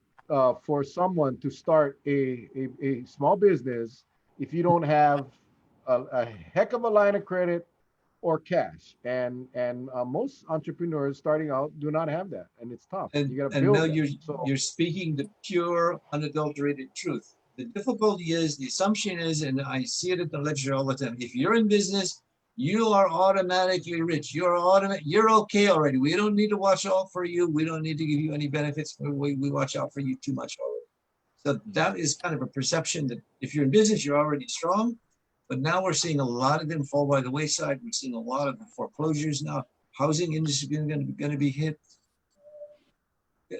Speaker 2: for someone to start a small business if you don't have a heck of a line of credit or cash. And most entrepreneurs starting out do not have that, and it's tough.
Speaker 3: And,
Speaker 2: You got to
Speaker 3: and
Speaker 2: build
Speaker 3: Mel,
Speaker 2: that.
Speaker 3: you're speaking the pure, unadulterated truth. The difficulty is, the assumption is, and I see it at the lecture all the time, if you're in business, you are automatically rich. You're okay already. We don't need to watch out for you. We don't need to give you any benefits. We watch out for you too much already. So that is kind of a perception that if you're in business, you're already strong. But now we're seeing a lot of them fall by the wayside. We're seeing a lot of the foreclosures now. Housing industry is going to be hit.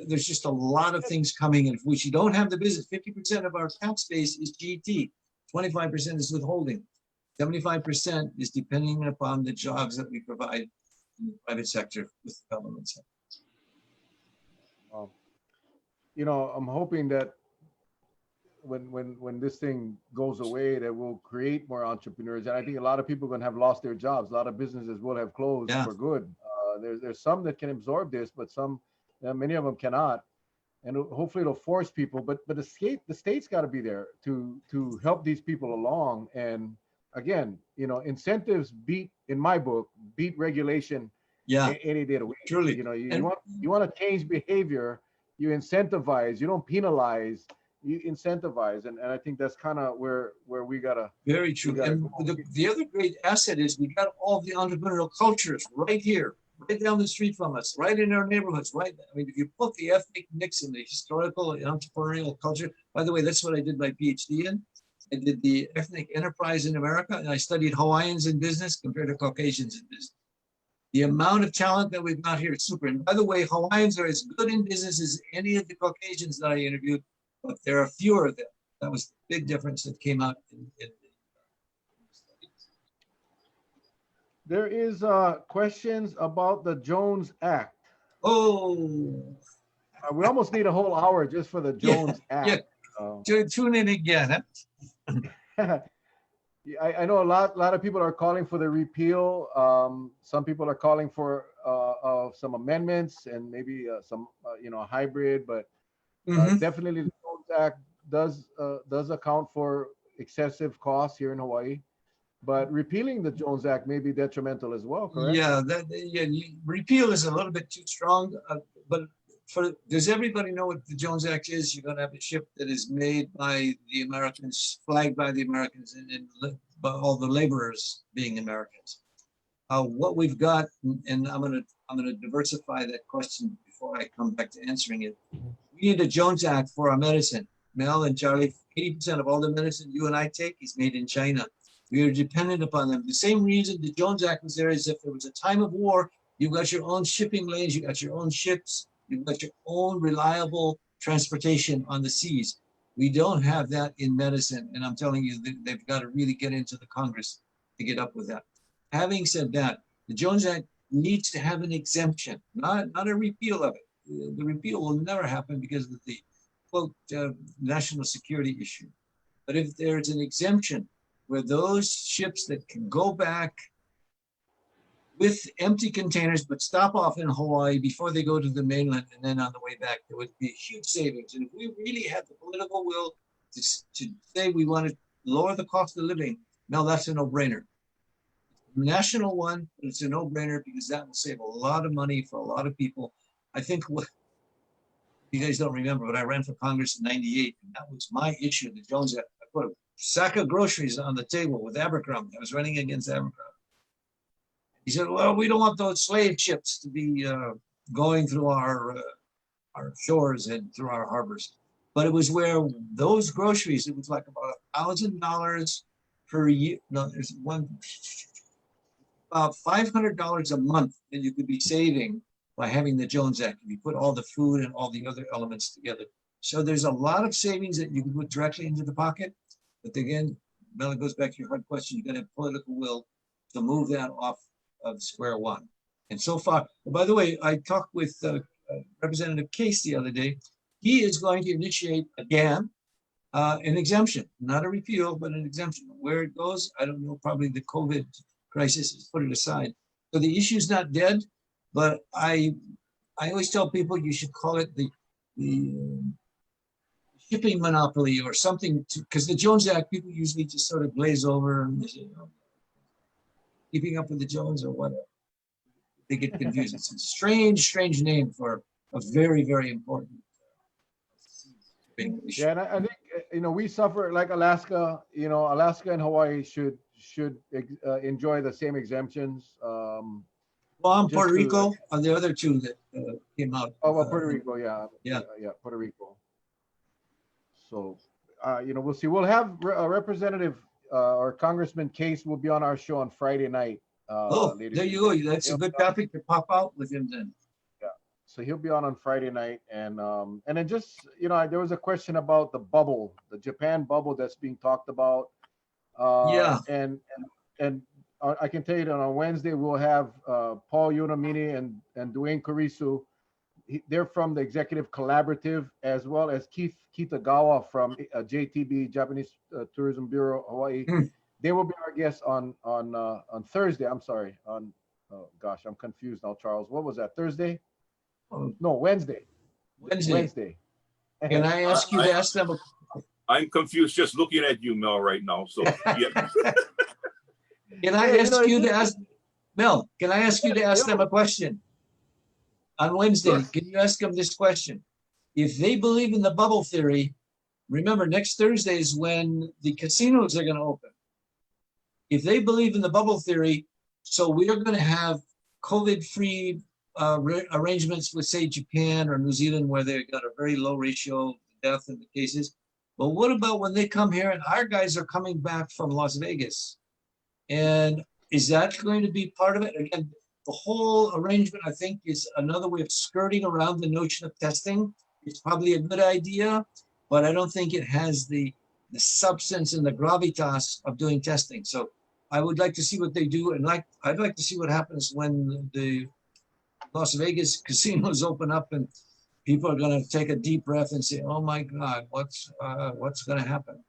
Speaker 3: There's just a lot of things coming. And if we don't have the business, 50% of our tax base is GT, 25% is withholding, 75% is depending upon the jobs that we provide in the private sector with the government sector.
Speaker 2: I'm hoping that when this thing goes away, that will create more entrepreneurs. And I think a lot of people are going to have lost their jobs. A lot of businesses will have closed for good. There's some that can absorb this, but many of them cannot. And hopefully it'll force people. But the state's got to be there to help these people along. And again, incentives in my book, beat regulation any day of the week.
Speaker 3: Truly.
Speaker 2: You want to change behavior, you incentivize, you don't penalize. You incentivize, and I think that's kind of where we gotta.
Speaker 3: Very true. And the other great asset is we got all the entrepreneurial cultures right here, right down the street from us, right in our neighborhoods. Right. I mean, if you put the ethnic mix in the historical and entrepreneurial culture. By the way, that's what I did my PhD in. I did the ethnic enterprise in America, and I studied Hawaiians in business compared to Caucasians in business. The amount of talent that we've got here is super. And by the way, Hawaiians are as good in business as any of the Caucasians that I interviewed. But there are fewer of them. That was the big difference that came out in the studies.
Speaker 2: There is questions about the Jones Act.
Speaker 3: Oh.
Speaker 2: We almost need a whole hour just for the Jones Act.
Speaker 3: Tune in again.
Speaker 2: Huh? I know a lot of people are calling for the repeal. Some people are calling for some amendments and maybe some hybrid, but definitely the Jones Act does account for excessive costs here in Hawaii, but repealing the Jones Act may be detrimental as well, correct?
Speaker 3: Yeah, repeal is a little bit too strong, but does everybody know what the Jones Act is? You're going to have a ship that is made by the Americans, flagged by the Americans, and by all the laborers being Americans. What we've got, and I'm going to diversify that question before I come back to answering it. We need a Jones Act for our medicine. Mel and Charlie, 80% of all the medicine you and I take is made in China. We are dependent upon them. The same reason the Jones Act was there is if there was a time of war, You've got your own shipping lanes, you got your own ships, you've got your own reliable transportation on the seas. We don't have that in medicine, and I'm telling you, they've got to really get into the Congress to get up with that. Having said that, the Jones Act needs to have an exemption, not a repeal of it. The repeal will never happen because of the, quote, national security issue. But if there's an exemption where those ships that can go back with empty containers, but stop off in Hawaii before they go to the mainland and then on the way back, there would be huge savings. And if we really had the political will to say we want to lower the cost of living, now that's a no-brainer. National one, but it's a no-brainer because that will save a lot of money for a lot of people. I think what you guys don't remember, but I ran for Congress in '98, and that was my issue. The Jones Act. I put a sack of groceries on the table with Abercrombie. I was running against Abercrombie. He said, "Well, we don't want those slave ships to be going through our shores and through our harbors." But it was where those groceries, it was like about $1,000 per year. No, there's one. About $500 a month that you could be saving by having the Jones Act if you put all the food and all the other elements together. So there's a lot of savings that you can put directly into the pocket. But again, Mel, it goes back to your hard question. You're going to have political will to move that off of square one. And so far, by the way, I talked with Representative Case the other day. He is going to initiate again an exemption, not a repeal, but an exemption. Where it goes, I don't know, probably the COVID crisis is put it aside. So the issue's not dead, but I always tell people you should call it the shipping monopoly or something, because the Jones Act, people usually just sort of glaze over and they say, keeping up with the Jones or whatever. They get confused. It's a strange name for a very, very important issue.
Speaker 2: Yeah, and I think we suffer like Alaska. Alaska and Hawaii should enjoy the same exemptions.
Speaker 3: Well, on Puerto Rico, on the other two that came out.
Speaker 2: Oh, well, Puerto Rico, yeah, Puerto Rico. So, we'll see. We'll have a representative or Congressman Case will be on our show on Friday night.
Speaker 3: There you go. That's a good topic to pop out with him then.
Speaker 2: Yeah. So he'll be on Friday night, and then just there was a question about the bubble, the Japan bubble that's being talked about.
Speaker 3: Yeah.
Speaker 2: And I can tell you that on Wednesday we'll have Paul Yonamine and Dwayne Kurisu. They're from the Executive Collaborative, as well as Keith Kitagawa from JTB, Japanese Tourism Bureau, Hawaii. They will be our guests on Thursday. I'm sorry. Oh gosh, I'm confused now, Charles. What was that? Thursday? No, Wednesday. Wednesday.
Speaker 3: Can I ask you to ask them?
Speaker 1: I'm confused just looking at you, Mel, right now. So yeah.
Speaker 3: Can I ask you to ask Mel? Can I ask you to ask them a question on Wednesday?
Speaker 2: Sure.
Speaker 3: Can you ask them this question? If they believe in the bubble theory, remember next Thursday is when the casinos are going to open. If they believe in the bubble theory, so we are going to have COVID-free arrangements with, say, Japan or New Zealand, where they've got a very low ratio of death in the cases. But what about when they come here and our guys are coming back from Las Vegas? And is that going to be part of it? Again, the whole arrangement, I think, is another way of skirting around the notion of testing. It's probably a good idea, but I don't think it has the substance and the gravitas of doing testing. So I would like to see what they do. And I'd like to see what happens when the Las Vegas casinos open up and people are going to take a deep breath and say, "Oh my God, what's going to happen?"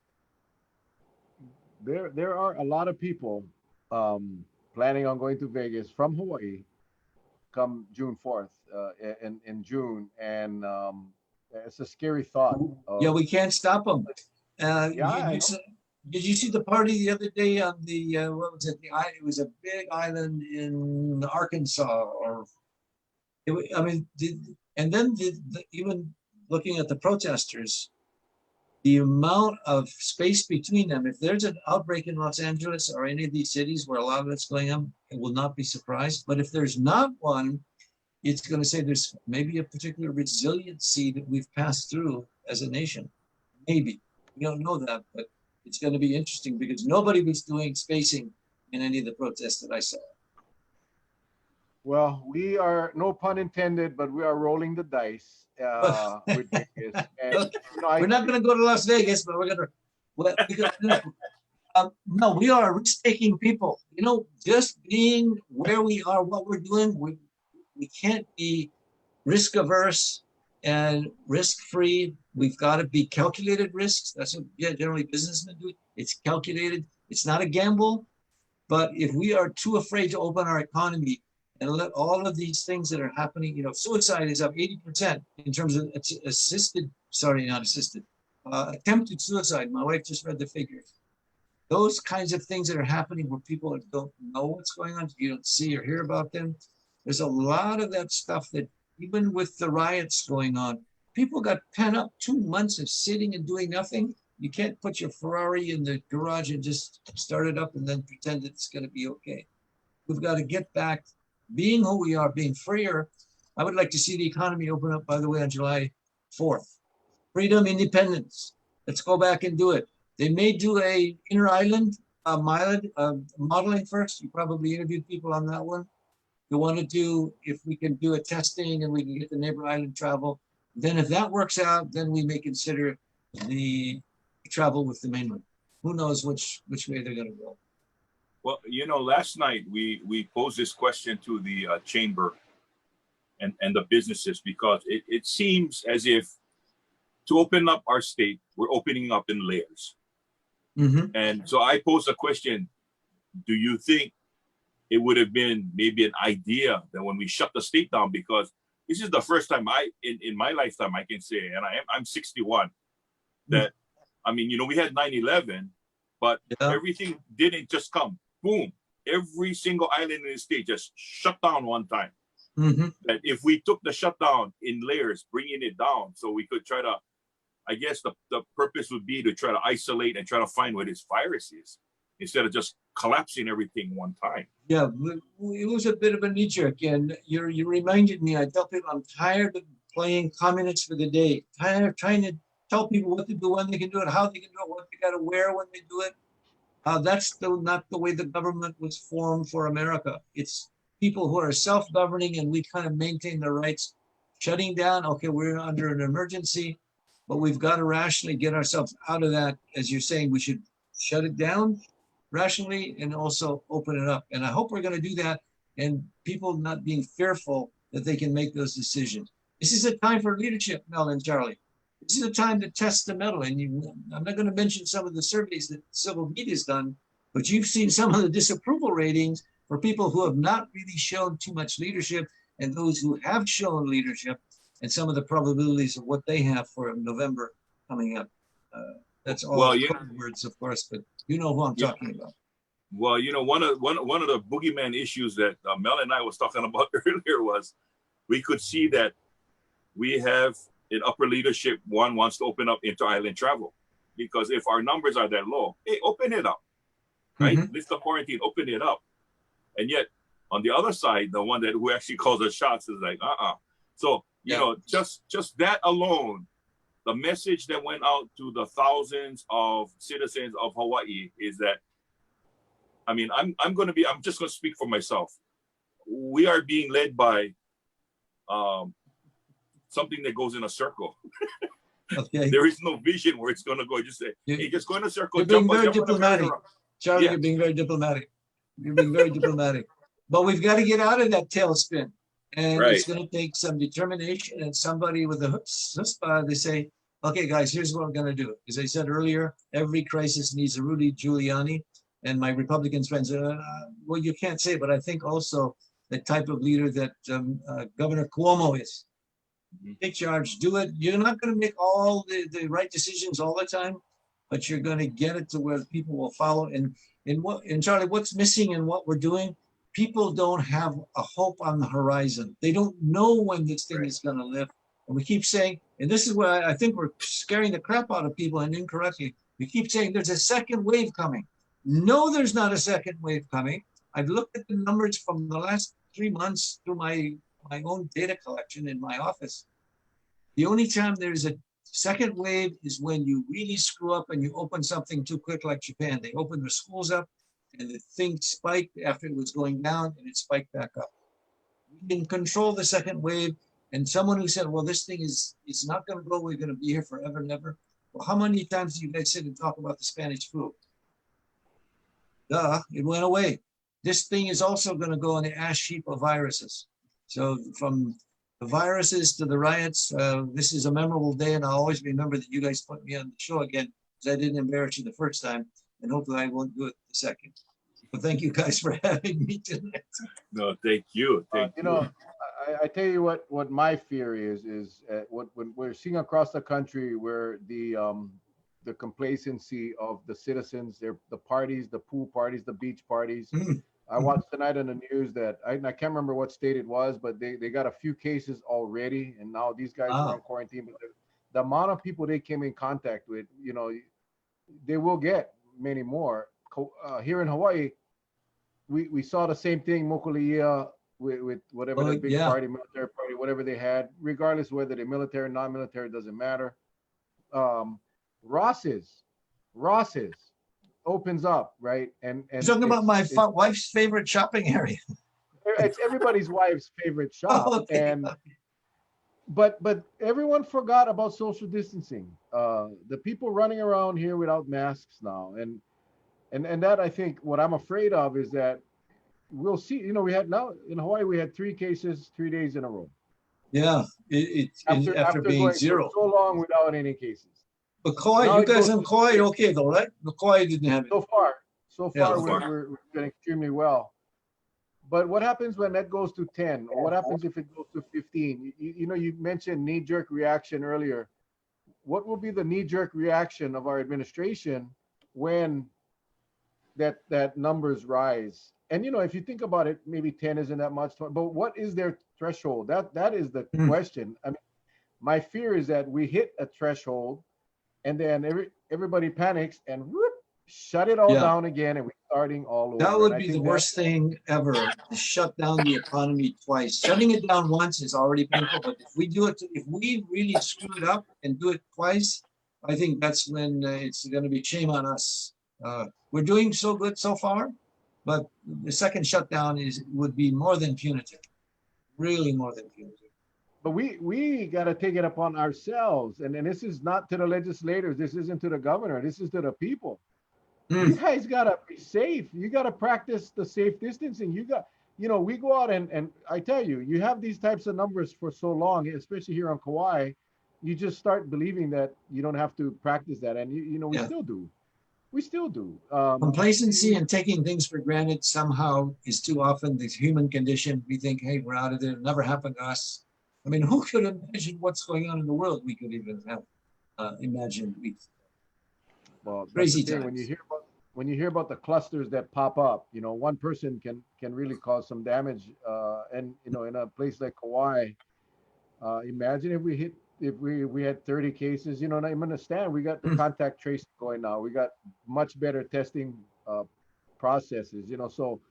Speaker 2: There are a lot of people planning on going to Vegas from Hawaii come June 4th in June, and it's a scary thought.
Speaker 3: Yeah, we can't stop them.
Speaker 2: Yeah,
Speaker 3: did you see the party the other day on the what was it? It was a big island in Arkansas, or even looking at the protesters, the amount of space between them. If there's an outbreak in Los Angeles or any of these cities where a lot of it's going on, it will not be surprised. But if there's not one, it's going to say there's maybe a particular resiliency that we've passed through as a nation. Maybe. We don't know that, but it's going to be interesting because nobody was doing spacing in any of the protests that I saw.
Speaker 2: Well, we are, no pun intended, but we are rolling the dice with Vegas. And you know,
Speaker 3: We're not going to go to Las Vegas, but we're going to. Well, because, no, we are risk-taking people. You know, just being where we are, what we're doing, we can't be risk averse and risk free. We've got to be calculated risks. That's what generally businessmen do. It's calculated. It's not a gamble. But if we are too afraid to open our economy and let all of these things that are happening, you know, suicide is up 80% in terms of attempted suicide. My wife just read the figures. Those kinds of things that are happening where people don't know what's going on, you don't see or hear about them. There's a lot of that stuff that even with the riots going on, people got pent up 2 months of sitting and doing nothing. You can't put your Ferrari in the garage and just start it up and then pretend it's going to be okay. We've got to get back being who we are, being freer. I would like to see the economy open up, by the way, on July 4th. Freedom, independence. Let's go back and do it. They may do a inner island modeling first. You probably interviewed people on that one. You want to do, if we can do a testing and we can get the neighbor island travel, then if that works out, then we may consider the travel with the mainland. Who knows which way they're going to go.
Speaker 1: Well, you know, last night we posed this question to the chamber and the businesses, because it seems as if to open up our state, we're opening up in layers.
Speaker 3: Mm-hmm.
Speaker 1: And so I posed a question: do you think it would have been maybe an idea that when we shut the state down, because this is the first time in my lifetime I can say, and I'm 61, that I mean, you know, we had 9/11, but everything didn't just come boom. Every single island in the state just shut down one time.
Speaker 3: Mm-hmm.
Speaker 1: That if we took the shutdown in layers, bringing it down, so we could try to, I guess the purpose would be to try to isolate and try to find where this virus is, instead of just collapsing everything one time.
Speaker 3: Yeah, it was a bit of a knee jerk, and you reminded me. I tell people I'm tired of playing communists for the day. Tired of trying to tell people what to do, when they can do it, how they can do it, what they got to wear when they do it. That's not the way the government was formed for America. It's people who are self-governing, and we kind of maintain their rights. Shutting down, okay, we're under an emergency, but we've got to rationally get ourselves out of that. As you're saying, we should shut it down rationally and also open it up. And I hope we're going to do that, and people not being fearful that they can make those decisions. This is a time for leadership, Mel and Charlie. This is a time to test the mettle. And I'm not going to mention some of the surveys that civil media has done, but you've seen some of the disapproval ratings for people who have not really shown too much leadership, and those who have shown leadership, and some of the probabilities of what they have for November coming up. That's all words, of course, but you know who I'm talking about.
Speaker 1: Well, you know, one of the boogeyman issues that Mel and I was talking about earlier was we could see that we have an upper leadership one wants to open up inter-island travel, because if our numbers are that low, hey, open it up, right?
Speaker 3: Mm-hmm.
Speaker 1: Lift the quarantine, open it up. And yet on the other side, the one who actually calls the shots is like, So, you know, just that alone, the message that went out to the thousands of citizens of Hawaii is that, I mean, I'm just going to speak for myself. We are being led by something that goes in a circle.
Speaker 3: Okay.
Speaker 1: There is no vision where it's going to go. Just say, hey, just go in a circle.
Speaker 3: You're being
Speaker 1: jump
Speaker 3: very diplomatic. Charlie, You're being very diplomatic. You're being very diplomatic. But we've got to get out of that tailspin. And it's going to take some determination and somebody with a chutzpah. They say, okay, guys, here's what we're going to do. As I said earlier, every crisis needs a Rudy Giuliani. And my Republican friends, well, you can't say, but I think also the type of leader that Governor Cuomo is. Take charge, do it. You're not going to make all the right decisions all the time, but you're going to get it to where people will follow. And Charlie, what's missing in what we're doing? People don't have a hope on the horizon. They don't know when this thing is going to lift. And we keep saying, and this is where I think we're scaring the crap out of people, and incorrectly. We keep saying there's a second wave coming. No, there's not a second wave coming. I've looked at the numbers from the last 3 months through my own data collection in my office. The only time there's a second wave is when you really screw up and you open something too quick, like Japan. They opened their schools up and the thing spiked after it was going down, and it spiked back up. we can control the second wave. And someone who said, well, this thing is not going to go, we're going to be here forever and ever. Well, how many times do you guys sit and talk about the Spanish flu? Duh, it went away. This thing is also going to go on the ash heap of viruses. So from the viruses to the riots, this is a memorable day, and I'll always remember that you guys put me on the show again, because I didn't embarrass you the first time, and hopefully I won't do it the second. But thank you guys for having me tonight.
Speaker 1: No, thank you. Thank
Speaker 2: You
Speaker 1: you.
Speaker 2: know, I tell you what my fear is what when we're seeing across the country where the complacency of the citizens, the parties, the pool parties, the beach parties. I watched tonight on the news that I can't remember what state it was, but they got a few cases already, and now these guys are on quarantine. But the amount of people they came in contact with, you know, they will get many more. Here in Hawaii, we saw the same thing, Mokuleia, with whatever the big party, military party, whatever they had, regardless whether they're military, non-military, doesn't matter. Ross's opens up, right? And
Speaker 3: You're talking about my wife's favorite shopping area.
Speaker 2: It's everybody's wife's favorite shop. But everyone forgot about social distancing. The people running around here without masks now, and that, I think, what I'm afraid of is that we'll see. You know, we had now in Hawaii, we had 3 cases 3 days in a row.
Speaker 3: Yeah, after being zero.
Speaker 2: So long without any cases.
Speaker 3: But Kauai, you guys in Kauai, okay though, right? The Kauai didn't have it.
Speaker 2: So far, we're doing extremely well. But what happens when that goes to 10? Or what happens if it goes to 15? You know, you mentioned knee-jerk reaction earlier. What will be the knee-jerk reaction of our administration when that numbers rise? And, you know, if you think about it, maybe 10 isn't that much, but what is their threshold? That is the question. I mean, my fear is that we hit a threshold and then everybody panics and whoop, shut it all down again, and we're starting all over.
Speaker 3: That would be the worst thing ever, to shut down the economy twice. Shutting it down once is already painful, but if we really screw it up and do it twice, I think that's when it's going to be shame on us. We're doing so good so far, but the second shutdown would be more than punitive, really more than punitive.
Speaker 2: But we got to take it upon ourselves, and this is not to the legislators. This isn't to the governor. This is to the people. You guys got to be safe. You got to practice the safe distancing. We go out and I tell you, you have these types of numbers for so long, especially here on Kauai, you just start believing that you don't have to practice that. And we still do. We still do.
Speaker 3: Complacency and taking things for granted somehow is too often the human condition. We think, hey, we're out of there. It never happened to us. I mean, who could imagine what's going on in the world? We could even have imagined.
Speaker 2: Well,
Speaker 3: crazy
Speaker 2: times. When you hear about the clusters that pop up, one person can really cause some damage. And in a place like Kauai, imagine if we had 30 cases. I understand we got the contact tracing going now. We got much better testing processes. So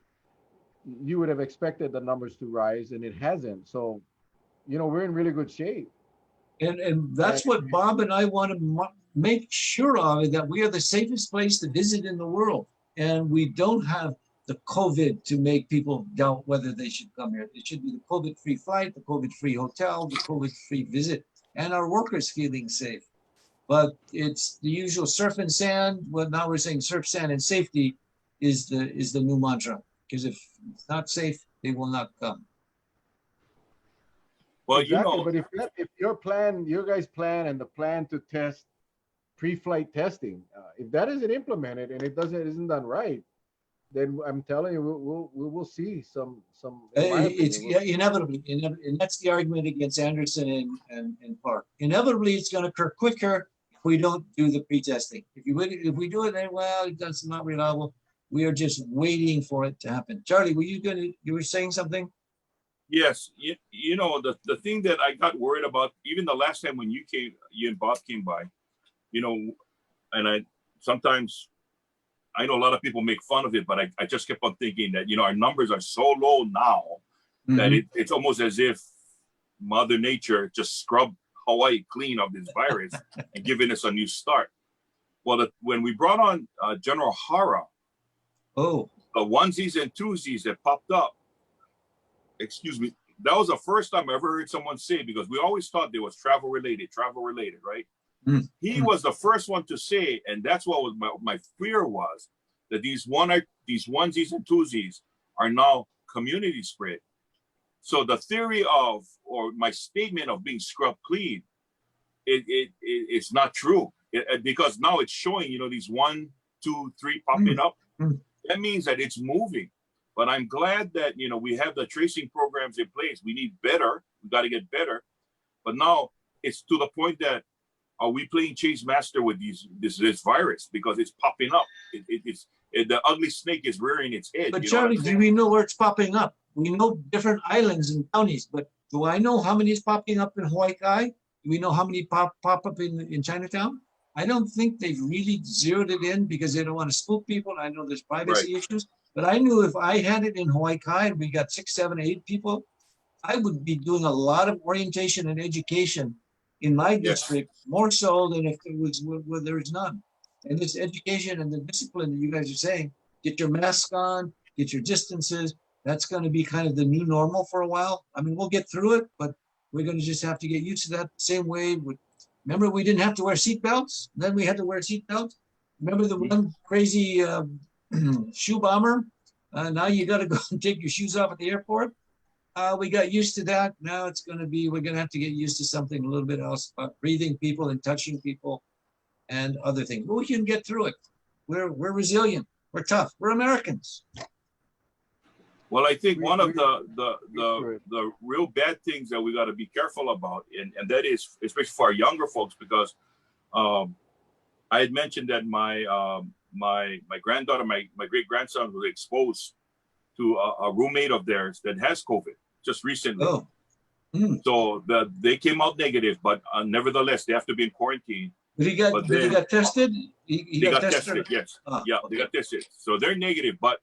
Speaker 2: you would have expected the numbers to rise, and it hasn't. So we're in really good shape.
Speaker 3: And that's what Bob and I want to make sure of, is that we are the safest place to visit in the world. And we don't have the COVID to make people doubt whether they should come here. It should be the COVID-free flight, the COVID-free hotel, the COVID-free visit, and our workers feeling safe. But it's the usual surf and sand. Well, now we're saying surf, sand, and safety is the new mantra. Because if it's not safe, they will not come.
Speaker 1: Well,
Speaker 2: exactly. But if your guys' plan and the plan to test pre-flight testing, if that isn't implemented and it isn't done right, then I'm telling you, we will see some.
Speaker 3: Inevitably, and that's the argument against Anderson and Park. Inevitably, it's going to occur quicker if we don't do the pre-testing. If we do it, then that's not reliable. We are just waiting for it to happen. Charlie, you were saying something?
Speaker 1: Yes, the thing that I got worried about, even the last time when you and Bob came by, and sometimes I know a lot of people make fun of it, but I just kept on thinking that, our numbers are so low now that it's almost as if Mother Nature just scrubbed Hawaii clean of this virus and giving us a new start. Well, when we brought on General Hara, the onesies and twosies that popped up, excuse me, that was the first time I ever heard someone say, because we always thought there was travel related, right? He was the first one to say, and that's what was my fear was, that these onesies and twosies are now community spread. So the theory of, or my statement of being scrubbed clean, it's not true, because now it's showing, you know, these 1, 2, 3 popping up. That means that it's moving. But I'm glad that, you know, we have the tracing programs in place. We need better. We got to get better. But now it's to the point that, are we playing chase master with this virus, because it's popping up? The ugly snake is rearing its head.
Speaker 3: But
Speaker 1: you know
Speaker 3: Charlie, do we know where it's popping up? We know different islands and counties, but do I know how many is popping up in Hawaii Kai? Do we know how many pop up in Chinatown? I don't think they've really zeroed it in because they don't want to spook people. I know there's privacy issues, but I knew if I had it in Hawaii Kai and we got 6, 7, 8 people, I would be doing a lot of orientation and education in my district, more so than if it was where there's none. And this education and the discipline that you guys are saying, get your mask on, get your distances, that's going to be kind of the new normal for a while. I mean, we'll get through it, but we're going to just have to get used to that same way. Remember, we didn't have to wear seatbelts. Then we had to wear seatbelts. Remember the one crazy shoe bomber? Now you got to go and take your shoes off at the airport. We got used to that. Now it's going to be, we're going to have to get used to something a little bit else about breathing people and touching people and other things. But we can get through it. We're resilient. We're tough. We're Americans.
Speaker 1: Well, I think one of the real bad things that we got to be careful about, and that is especially for our younger folks, because I had mentioned that my granddaughter, my great grandson was exposed to a roommate of theirs that has COVID just recently.
Speaker 3: Oh.
Speaker 1: So they came out negative, but nevertheless they have to be in quarantine.
Speaker 3: Did he got tested? He
Speaker 1: got tested. Yes.
Speaker 3: Okay.
Speaker 1: They got tested. So they're negative, but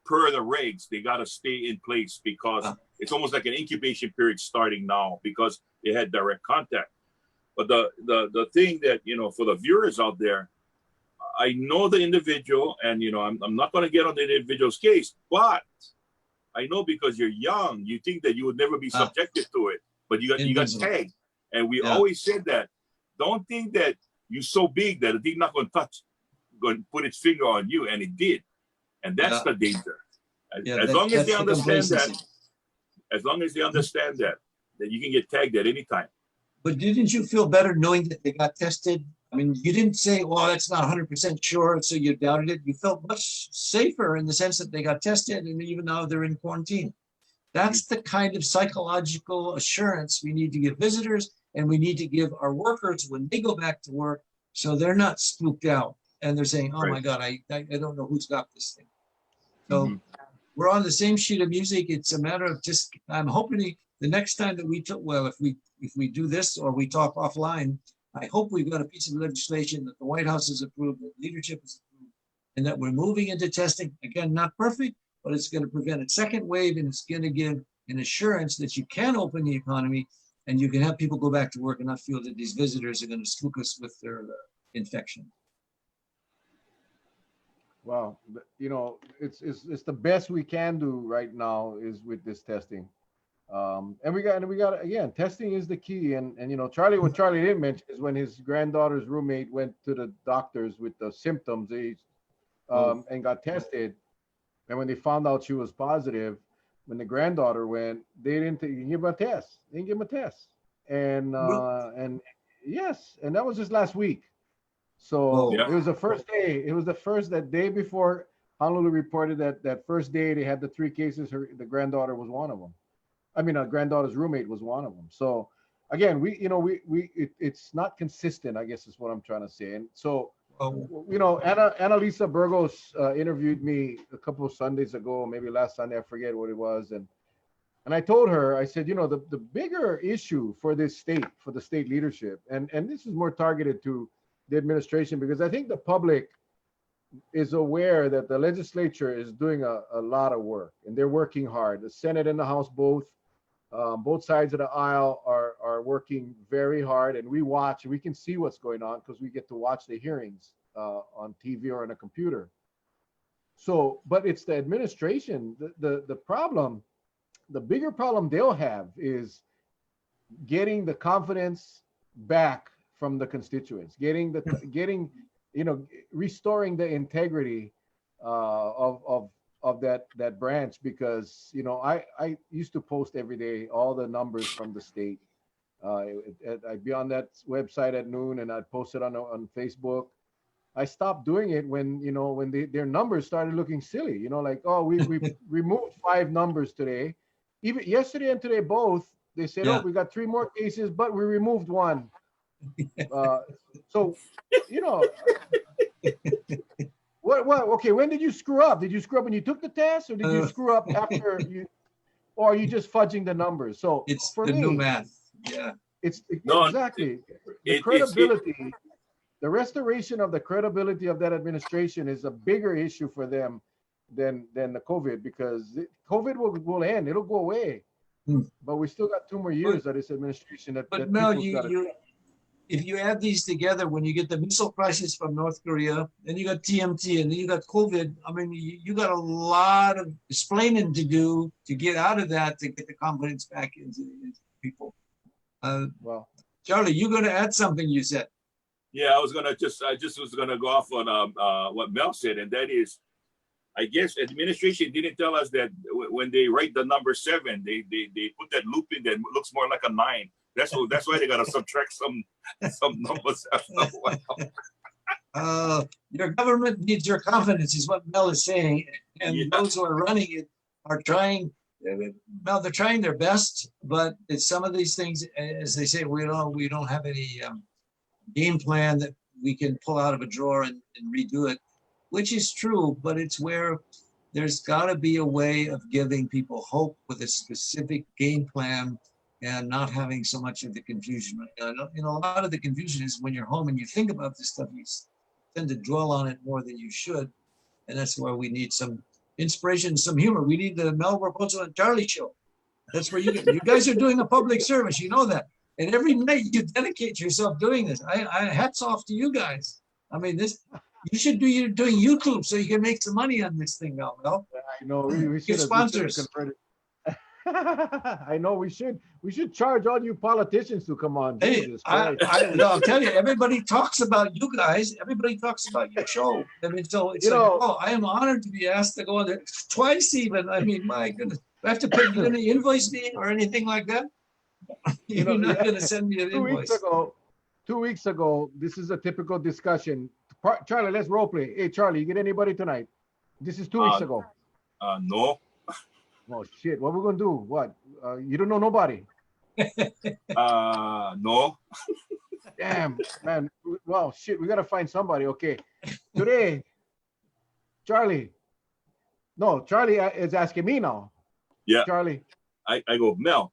Speaker 1: per the regs, they got to stay in place because it's almost like an incubation period starting now because they had direct contact. But the thing that, you know, for the viewers out there, I know the individual, and, you know, I'm not going to get on the individual's case, but I know because you're young, you think that you would never be subjected to it, but you got tagged. And we always said that, don't think that you're so big that it's not going to put its finger on you, and it did. And that's the danger. As long as they understand that you can get tagged at any time.
Speaker 3: But didn't you feel better knowing that they got tested? I mean, you didn't say, well, that's not 100% sure, so you doubted it. You felt much safer in the sense that they got tested, and even though they're in quarantine. That's the kind of psychological assurance we need to give visitors, and we need to give our workers when they go back to work, so they're not spooked out and they're saying, oh my God, I don't know who's got this thing. So we're on the same sheet of music. It's a matter of just, I'm hoping the next time that we if we do this or we talk offline, I hope we've got a piece of legislation that the White House has approved, that leadership has approved, and that we're moving into testing. Again, not perfect, but it's going to prevent a second wave, and it's going to give an assurance that you can open the economy and you can have people go back to work and not feel that these visitors are going to spook us with their infection.
Speaker 2: Well, you know, it's the best we can do right now is with this testing. And we got again, testing is the key. And you know, what Charlie didn't mention is when his granddaughter's roommate went to the doctors with the symptoms, and got tested. And when they found out she was positive, when the granddaughter went, they didn't give him a test. They didn't give him a test. And yes, and that was just last week. So it was the first day. It was that day before Honolulu reported that first day they had the 3 cases. The granddaughter was one of them. I mean, a granddaughter's roommate was one of them. So again, it's not consistent, I guess is what I'm trying to say. And so, you know, Annalisa Burgos interviewed me a couple of Sundays ago, maybe last Sunday, I forget what it was. And I told her, I said, you know, the bigger issue for this state, for the state leadership, and this is more targeted to the administration, because I think the public is aware that the legislature is doing a lot of work, and they're working hard. The Senate and the House both sides of the aisle are working very hard, and we can see what's going on because we get to watch the hearings on TV or on a computer. So, but it's the administration. The problem the bigger problem they'll have is getting the confidence back from the constituents, getting, you know, restoring the integrity of that branch, because, you know, I used to post every day all the numbers from the state. I'd be on that website at noon, and I'd post it on Facebook. I stopped doing it when, you know, when their numbers started looking silly, you know, like, oh, we removed 5 numbers today. Even yesterday and today both, they said,
Speaker 3: Yeah.
Speaker 2: oh, we got 3 more cases, but we removed 1. So, you know, what, okay, when did you screw up? Did you screw up when you took the test, or did you screw up after you, or are you just fudging the numbers? So
Speaker 3: It's
Speaker 2: for
Speaker 3: the new
Speaker 2: me,
Speaker 3: math. Yeah.
Speaker 2: it's
Speaker 1: No,
Speaker 2: exactly the
Speaker 1: it's-
Speaker 2: credibility. The restoration of the credibility of that administration is a bigger issue for them than the COVID, because COVID will end. It'll go away.
Speaker 3: Hmm.
Speaker 2: But we still got 2 more years of this administration that
Speaker 3: But Mel,
Speaker 2: people's gotta-
Speaker 3: if you add these together, when you get the missile crisis from North Korea, then you got TMT, and then you got COVID. I mean, you got a lot of explaining to do to get out of that, to get the confidence back into people.
Speaker 2: well,
Speaker 3: Charlie, you're going to add something, you said.
Speaker 1: Yeah, I just was gonna go off on what Mel said, and that is, I guess administration didn't tell us that when they write the number 7, they put that loop in that looks more like a 9. That's why they gotta subtract some numbers after a while.
Speaker 3: Your government needs your confidence, is what Mel is saying, and
Speaker 1: Yeah.
Speaker 3: those who are running it are trying. Mel, they're trying their best, but it's some of these things, as they say, we don't have any game plan that we can pull out of a drawer and redo it, which is true, but it's where there's got to be a way of giving people hope with a specific game plan and not having so much of the confusion. You know, a lot of the confusion is when you're home and you think about this stuff, you tend to dwell on it more than you should. And that's where we need some inspiration, some humor. We need the Mel Raposo and Charlie show. That's where you guys are doing a public service, you know that. And every night you dedicate yourself doing this. I hats off to you guys. I mean, you should be doing YouTube so you can make some money on this thing now, Mel.
Speaker 2: I know we should
Speaker 3: Get sponsors.
Speaker 2: converted. I know we should charge all you politicians to come on.
Speaker 3: Hey,
Speaker 2: Jesus
Speaker 3: no,
Speaker 2: Christ.
Speaker 3: I'll tell you, everybody talks about you guys. Everybody talks about your show. I mean, so it's
Speaker 2: You
Speaker 3: like,
Speaker 2: know-
Speaker 3: oh, I am honored to be asked to go on there twice even. I mean, my goodness. Do I have to pay you any invoice me or anything like that? You're
Speaker 2: know,
Speaker 3: not
Speaker 2: yeah.
Speaker 3: going to send me an
Speaker 2: 2 weeks
Speaker 3: invoice.
Speaker 2: 2 weeks ago, this is a typical discussion. Charlie, let's role play. Hey, Charlie, you get anybody tonight? This is 2 weeks ago.
Speaker 1: No.
Speaker 2: Oh shit! What we gonna do? What? You don't know nobody?
Speaker 1: No.
Speaker 2: Damn, man. Well, shit. We gotta find somebody. Okay. Today, Charlie. No, Charlie is asking me now.
Speaker 1: Yeah.
Speaker 2: Charlie.
Speaker 1: I go, Mel.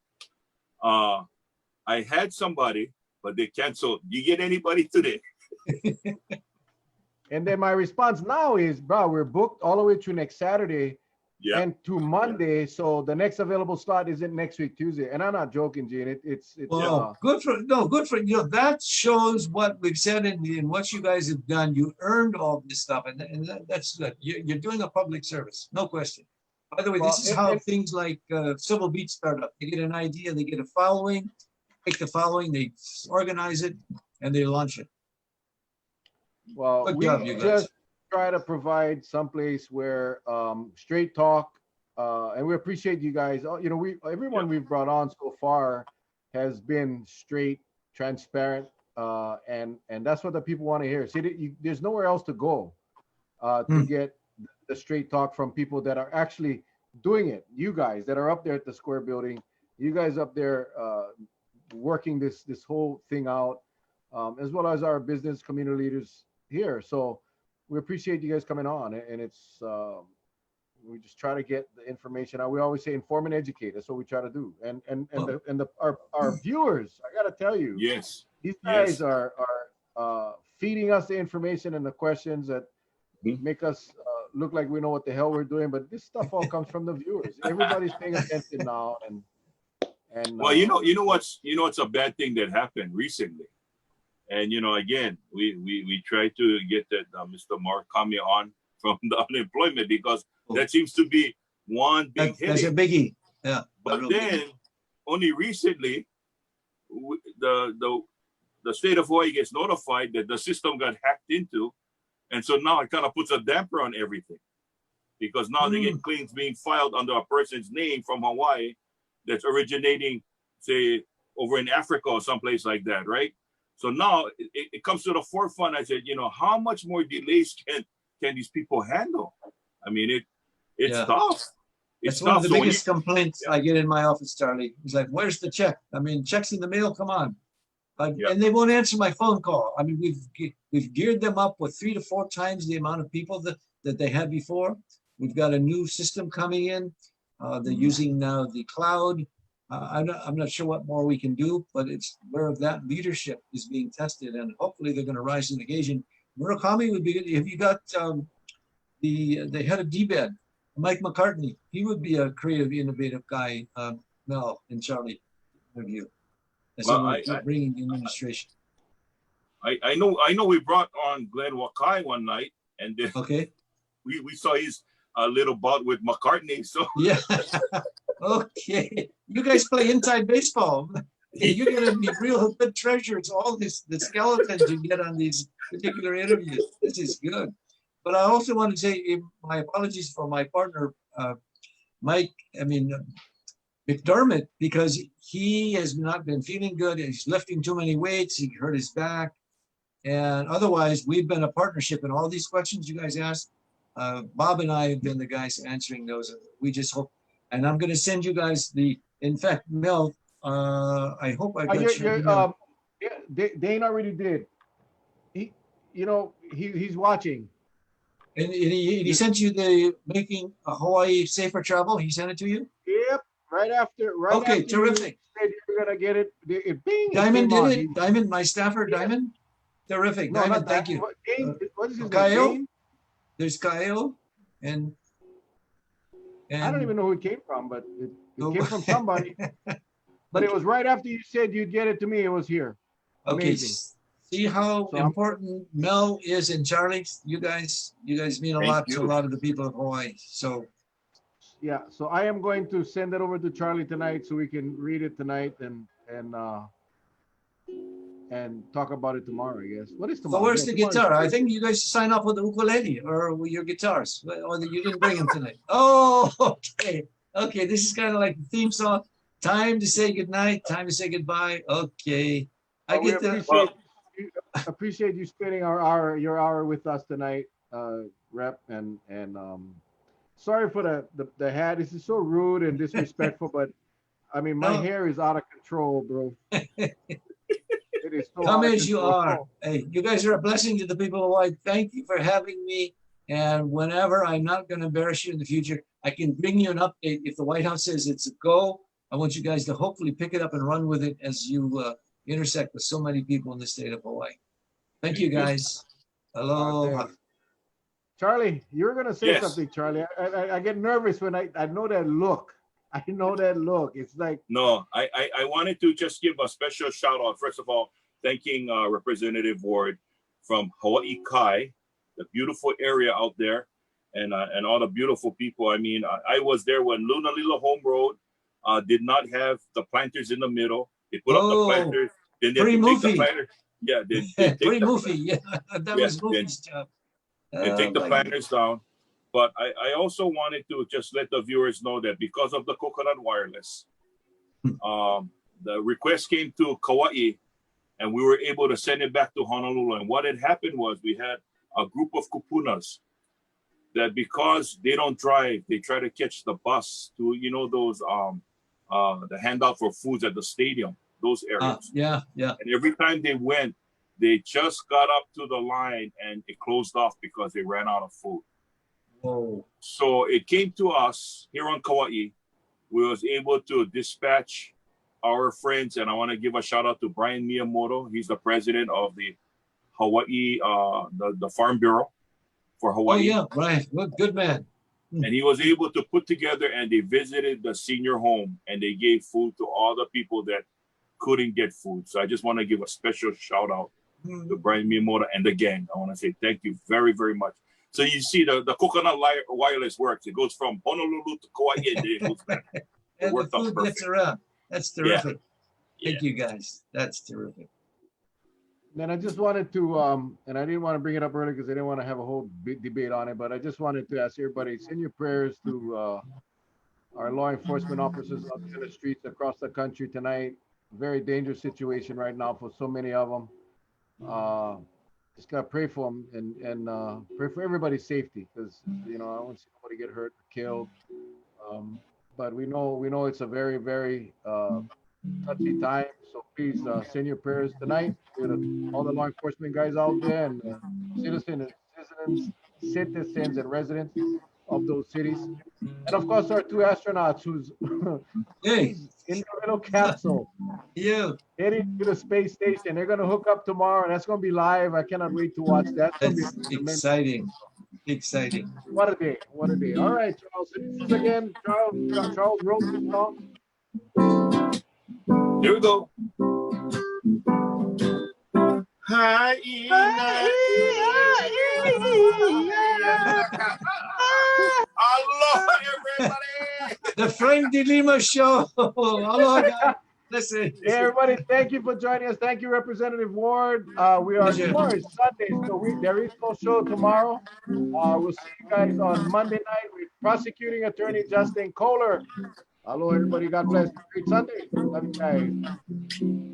Speaker 1: I had somebody, but they canceled. You get anybody today?
Speaker 2: And then my response now is, bro, we're booked all the way to next Saturday
Speaker 1: Yeah.
Speaker 2: and to Monday. So the next available slot isn't next week, Tuesday. And I'm not joking, Gene. It's
Speaker 3: Well, good for you know, that shows what we've said in what you guys have done. You earned all this stuff, and that's good. You're doing a public service, no question. By the way,
Speaker 2: Well,
Speaker 3: this is how things like Civil Beat start up. They get an idea, they get a following, take the following, they organize it, and they launch it.
Speaker 2: well,
Speaker 3: Good
Speaker 2: we
Speaker 3: job, you guys.
Speaker 2: just try to provide someplace where straight talk, and we appreciate you guys. You know, everyone we've brought on so far has been straight, transparent, and that's what the people want to hear. See, there's nowhere else to go to get the straight talk from people that are actually doing it. You guys that are up there at the Square Building, you guys up there working this whole thing out, as well as our business community leaders here. So we appreciate you guys coming on, and it's we just try to get the information out. We always say inform and educate. That's what we try to do. And our viewers, I gotta tell you,
Speaker 1: Yes.
Speaker 2: these guys
Speaker 1: Yes.
Speaker 2: are feeding us the information and the questions that
Speaker 1: Mhm.
Speaker 2: make us look like we know what the hell we're doing. But this stuff all comes from the viewers. Everybody's paying attention now, and
Speaker 1: Well, you know what's a bad thing that happened recently, and again we try to get that Mr. Markami on from the unemployment, because that seems to be one big
Speaker 3: That's a
Speaker 1: headache.
Speaker 3: biggie. Yeah.
Speaker 1: But
Speaker 3: Really.
Speaker 1: then, only recently, the state of Hawaii gets notified that the system got hacked into, and so now it kind of puts a damper on everything, because now they get claims being filed under a person's name from Hawaii that's originating, say, over in Africa or someplace like that, right? So now it comes to the forefront. I said, how much more delays can these people handle? I mean, it's
Speaker 3: Yeah.
Speaker 1: tough.
Speaker 3: It's
Speaker 1: It's
Speaker 3: one of
Speaker 1: tough.
Speaker 3: the
Speaker 1: So when
Speaker 3: biggest
Speaker 1: you,
Speaker 3: complaints I get in my office, Charlie. It's like, where's the check? I mean, check's in the mail, come on.
Speaker 1: Yeah.
Speaker 3: And they won't answer my phone call. I mean, we've geared them up with 3 to 4 times the amount of people that they had before. We've got a new system coming in. They're using now the cloud. I'm not sure what more we can do, but it's where that leadership is being tested, and hopefully they're going to rise to the occasion. Murakami would be good. If you got the head of DBED, Mike McCartney, he would be a creative, innovative guy. Mel and Charlie interview.
Speaker 1: Well,
Speaker 3: Bringing the administration.
Speaker 1: I know we brought on Glenn Wakai one night, and then
Speaker 3: Okay.
Speaker 1: we saw his little bout with McCartney. So
Speaker 3: Yeah. Okay. You guys play inside baseball. You're gonna be real good treasures. All the skeletons you get on these particular interviews. This is good. But I also want to say my apologies for my partner, Mike. McDermott, because he has not been feeling good. He's lifting too many weights. He hurt his back. And otherwise, we've been a partnership in all these questions you guys asked. Bob and I have been the guys answering those. We just hope, and I'm going to send you guys in fact, Mel, I hope I got your
Speaker 2: Dane already did. He's watching.
Speaker 3: And he sent you the Making Hawaii Safer Travel. He sent it to you?
Speaker 2: Yep. Right after.
Speaker 3: Okay, terrific.
Speaker 2: You said you're gonna get it. Bing,
Speaker 3: Diamond
Speaker 2: it
Speaker 3: did it. Diamond, my staffer, Diamond. Terrific.
Speaker 2: No,
Speaker 3: Diamond, thank you.
Speaker 2: What is his
Speaker 3: Kyle?
Speaker 2: name?
Speaker 3: There's Kyle, and
Speaker 2: I don't even know who it came from, but it
Speaker 3: Oh.
Speaker 2: came from somebody. But it was right after you said you'd get it to me. It was here.
Speaker 3: Okay.
Speaker 2: Amazing.
Speaker 3: See how
Speaker 2: So
Speaker 3: important Mel is, and Charlie. You guys mean a
Speaker 1: Thank
Speaker 3: lot to
Speaker 1: you.
Speaker 3: a lot of the people of Hawaii. So
Speaker 2: Yeah, so I am going to send it over to Charlie tonight so we can read it tonight and talk about it tomorrow, I guess. What is tomorrow?
Speaker 3: so where's
Speaker 2: Yeah,
Speaker 3: the
Speaker 2: tomorrow's
Speaker 3: guitar? I
Speaker 2: Thursday.
Speaker 3: think you guys sign off with the ukulele or with your guitars, or you didn't bring them tonight. Oh, okay. Okay, this is kind of like the theme song. Time to say goodnight, time to say goodbye. Okay. I
Speaker 2: Well, we
Speaker 3: get that.
Speaker 2: appreciate you spending your hour with us tonight, Rep, and sorry for the hat. This is so rude and disrespectful, but I mean my
Speaker 3: No.
Speaker 2: hair is out of control, bro. It is so
Speaker 3: Come
Speaker 2: out of
Speaker 3: as you
Speaker 2: control.
Speaker 3: are. Hey, you guys are a blessing to the people of Hawaii. Thank you for having me. And whenever, I'm not going to embarrass you in the future, I can bring you an update. If the White House says it's a go, I want you guys to hopefully pick it up and run with it as you intersect with so many people in the state of Hawaii. Thank you, guys. Hello.
Speaker 2: Thanks. Charlie, you were gonna say
Speaker 1: Yes.
Speaker 2: something, Charlie. I get nervous when I know that look. I know that look. It's like
Speaker 1: No, I wanted to just give a special shout out. First of all, thanking Representative Ward from Hawaii Kai, the beautiful area out there, and all the beautiful people. I mean, I was there when Lunalila Home Road did not have the planters in the middle. They put up the
Speaker 3: Oh,
Speaker 1: planters, then they
Speaker 3: Free
Speaker 1: had to take the
Speaker 3: Mufi.
Speaker 1: planters. Yeah, they take
Speaker 3: Pretty
Speaker 1: the,
Speaker 3: movie. Yeah, that
Speaker 1: Yeah,
Speaker 3: was Mufi's job.
Speaker 1: they take the
Speaker 3: Oh, my
Speaker 1: planters down. But I also wanted to just let the viewers know that because of the Coconut Wireless, the request came to Kauai, and we were able to send it back to Honolulu. And what had happened was we had a group of kupunas that, because they don't drive, they try to catch the bus to, those the handout for foods at the stadium, those areas.
Speaker 3: yeah.
Speaker 1: And every time they went, they just got up to the line and it closed off because they ran out of food.
Speaker 3: Whoa.
Speaker 1: So it came to us here on Kauai. We was able to dispatch our friends, and I want to give a shout out to Brian Miyamoto. He's the president of the Hawaii, the Farm Bureau for Hawaii.
Speaker 3: Oh, yeah, right. Good man.
Speaker 1: And he was able to put together, and they visited the senior home, and they gave food to all the people that couldn't get food. So I just want to give a special shout out to Brian Miyamoto and the gang. I want to say thank you very, very much. So you see the Coconut Wireless works. It goes from Honolulu to Kauai, and then it goes back.
Speaker 3: And the
Speaker 1: worked out
Speaker 3: food
Speaker 1: perfect.
Speaker 3: gets around. That's
Speaker 1: Yeah.
Speaker 3: terrific. Thank you guys. That's terrific.
Speaker 2: Then I just wanted to, and I didn't want to bring it up early because I didn't want to have a whole big debate on it, but I just wanted to ask everybody, send your prayers to our law enforcement officers out in the streets across the country tonight. Very dangerous situation right now for so many of them. Just gotta pray for them and pray for everybody's safety because I don't want to see nobody get hurt or killed. But we know it's a very, very touchy time. So please send your prayers tonight to all the law enforcement guys out there and citizens and residents of those cities. And of course, our two astronauts who's
Speaker 3: Hey,
Speaker 2: in the little capsule
Speaker 3: you.
Speaker 2: heading to the space station. They're going to hook up tomorrow, and that's going to be live. I cannot wait to watch that. It's gonna
Speaker 3: That's
Speaker 2: be tremendous.
Speaker 3: exciting. Exciting.
Speaker 2: What a day. What a day. All right, Charles. So this is again, Charles wrote the song.
Speaker 1: Here we go. Aloha, everybody.
Speaker 3: The Frank De Lima Show. Aloha, guys. Listen.
Speaker 2: Hey, everybody, thank you for joining us. Thank you, Representative Ward.
Speaker 3: Pleasure.
Speaker 2: Tomorrow is Sunday, so there is no show tomorrow. We'll see you guys on Monday night with Prosecuting Attorney Justin Kohler. Hello, everybody. God bless. Great Sunday. Love you guys.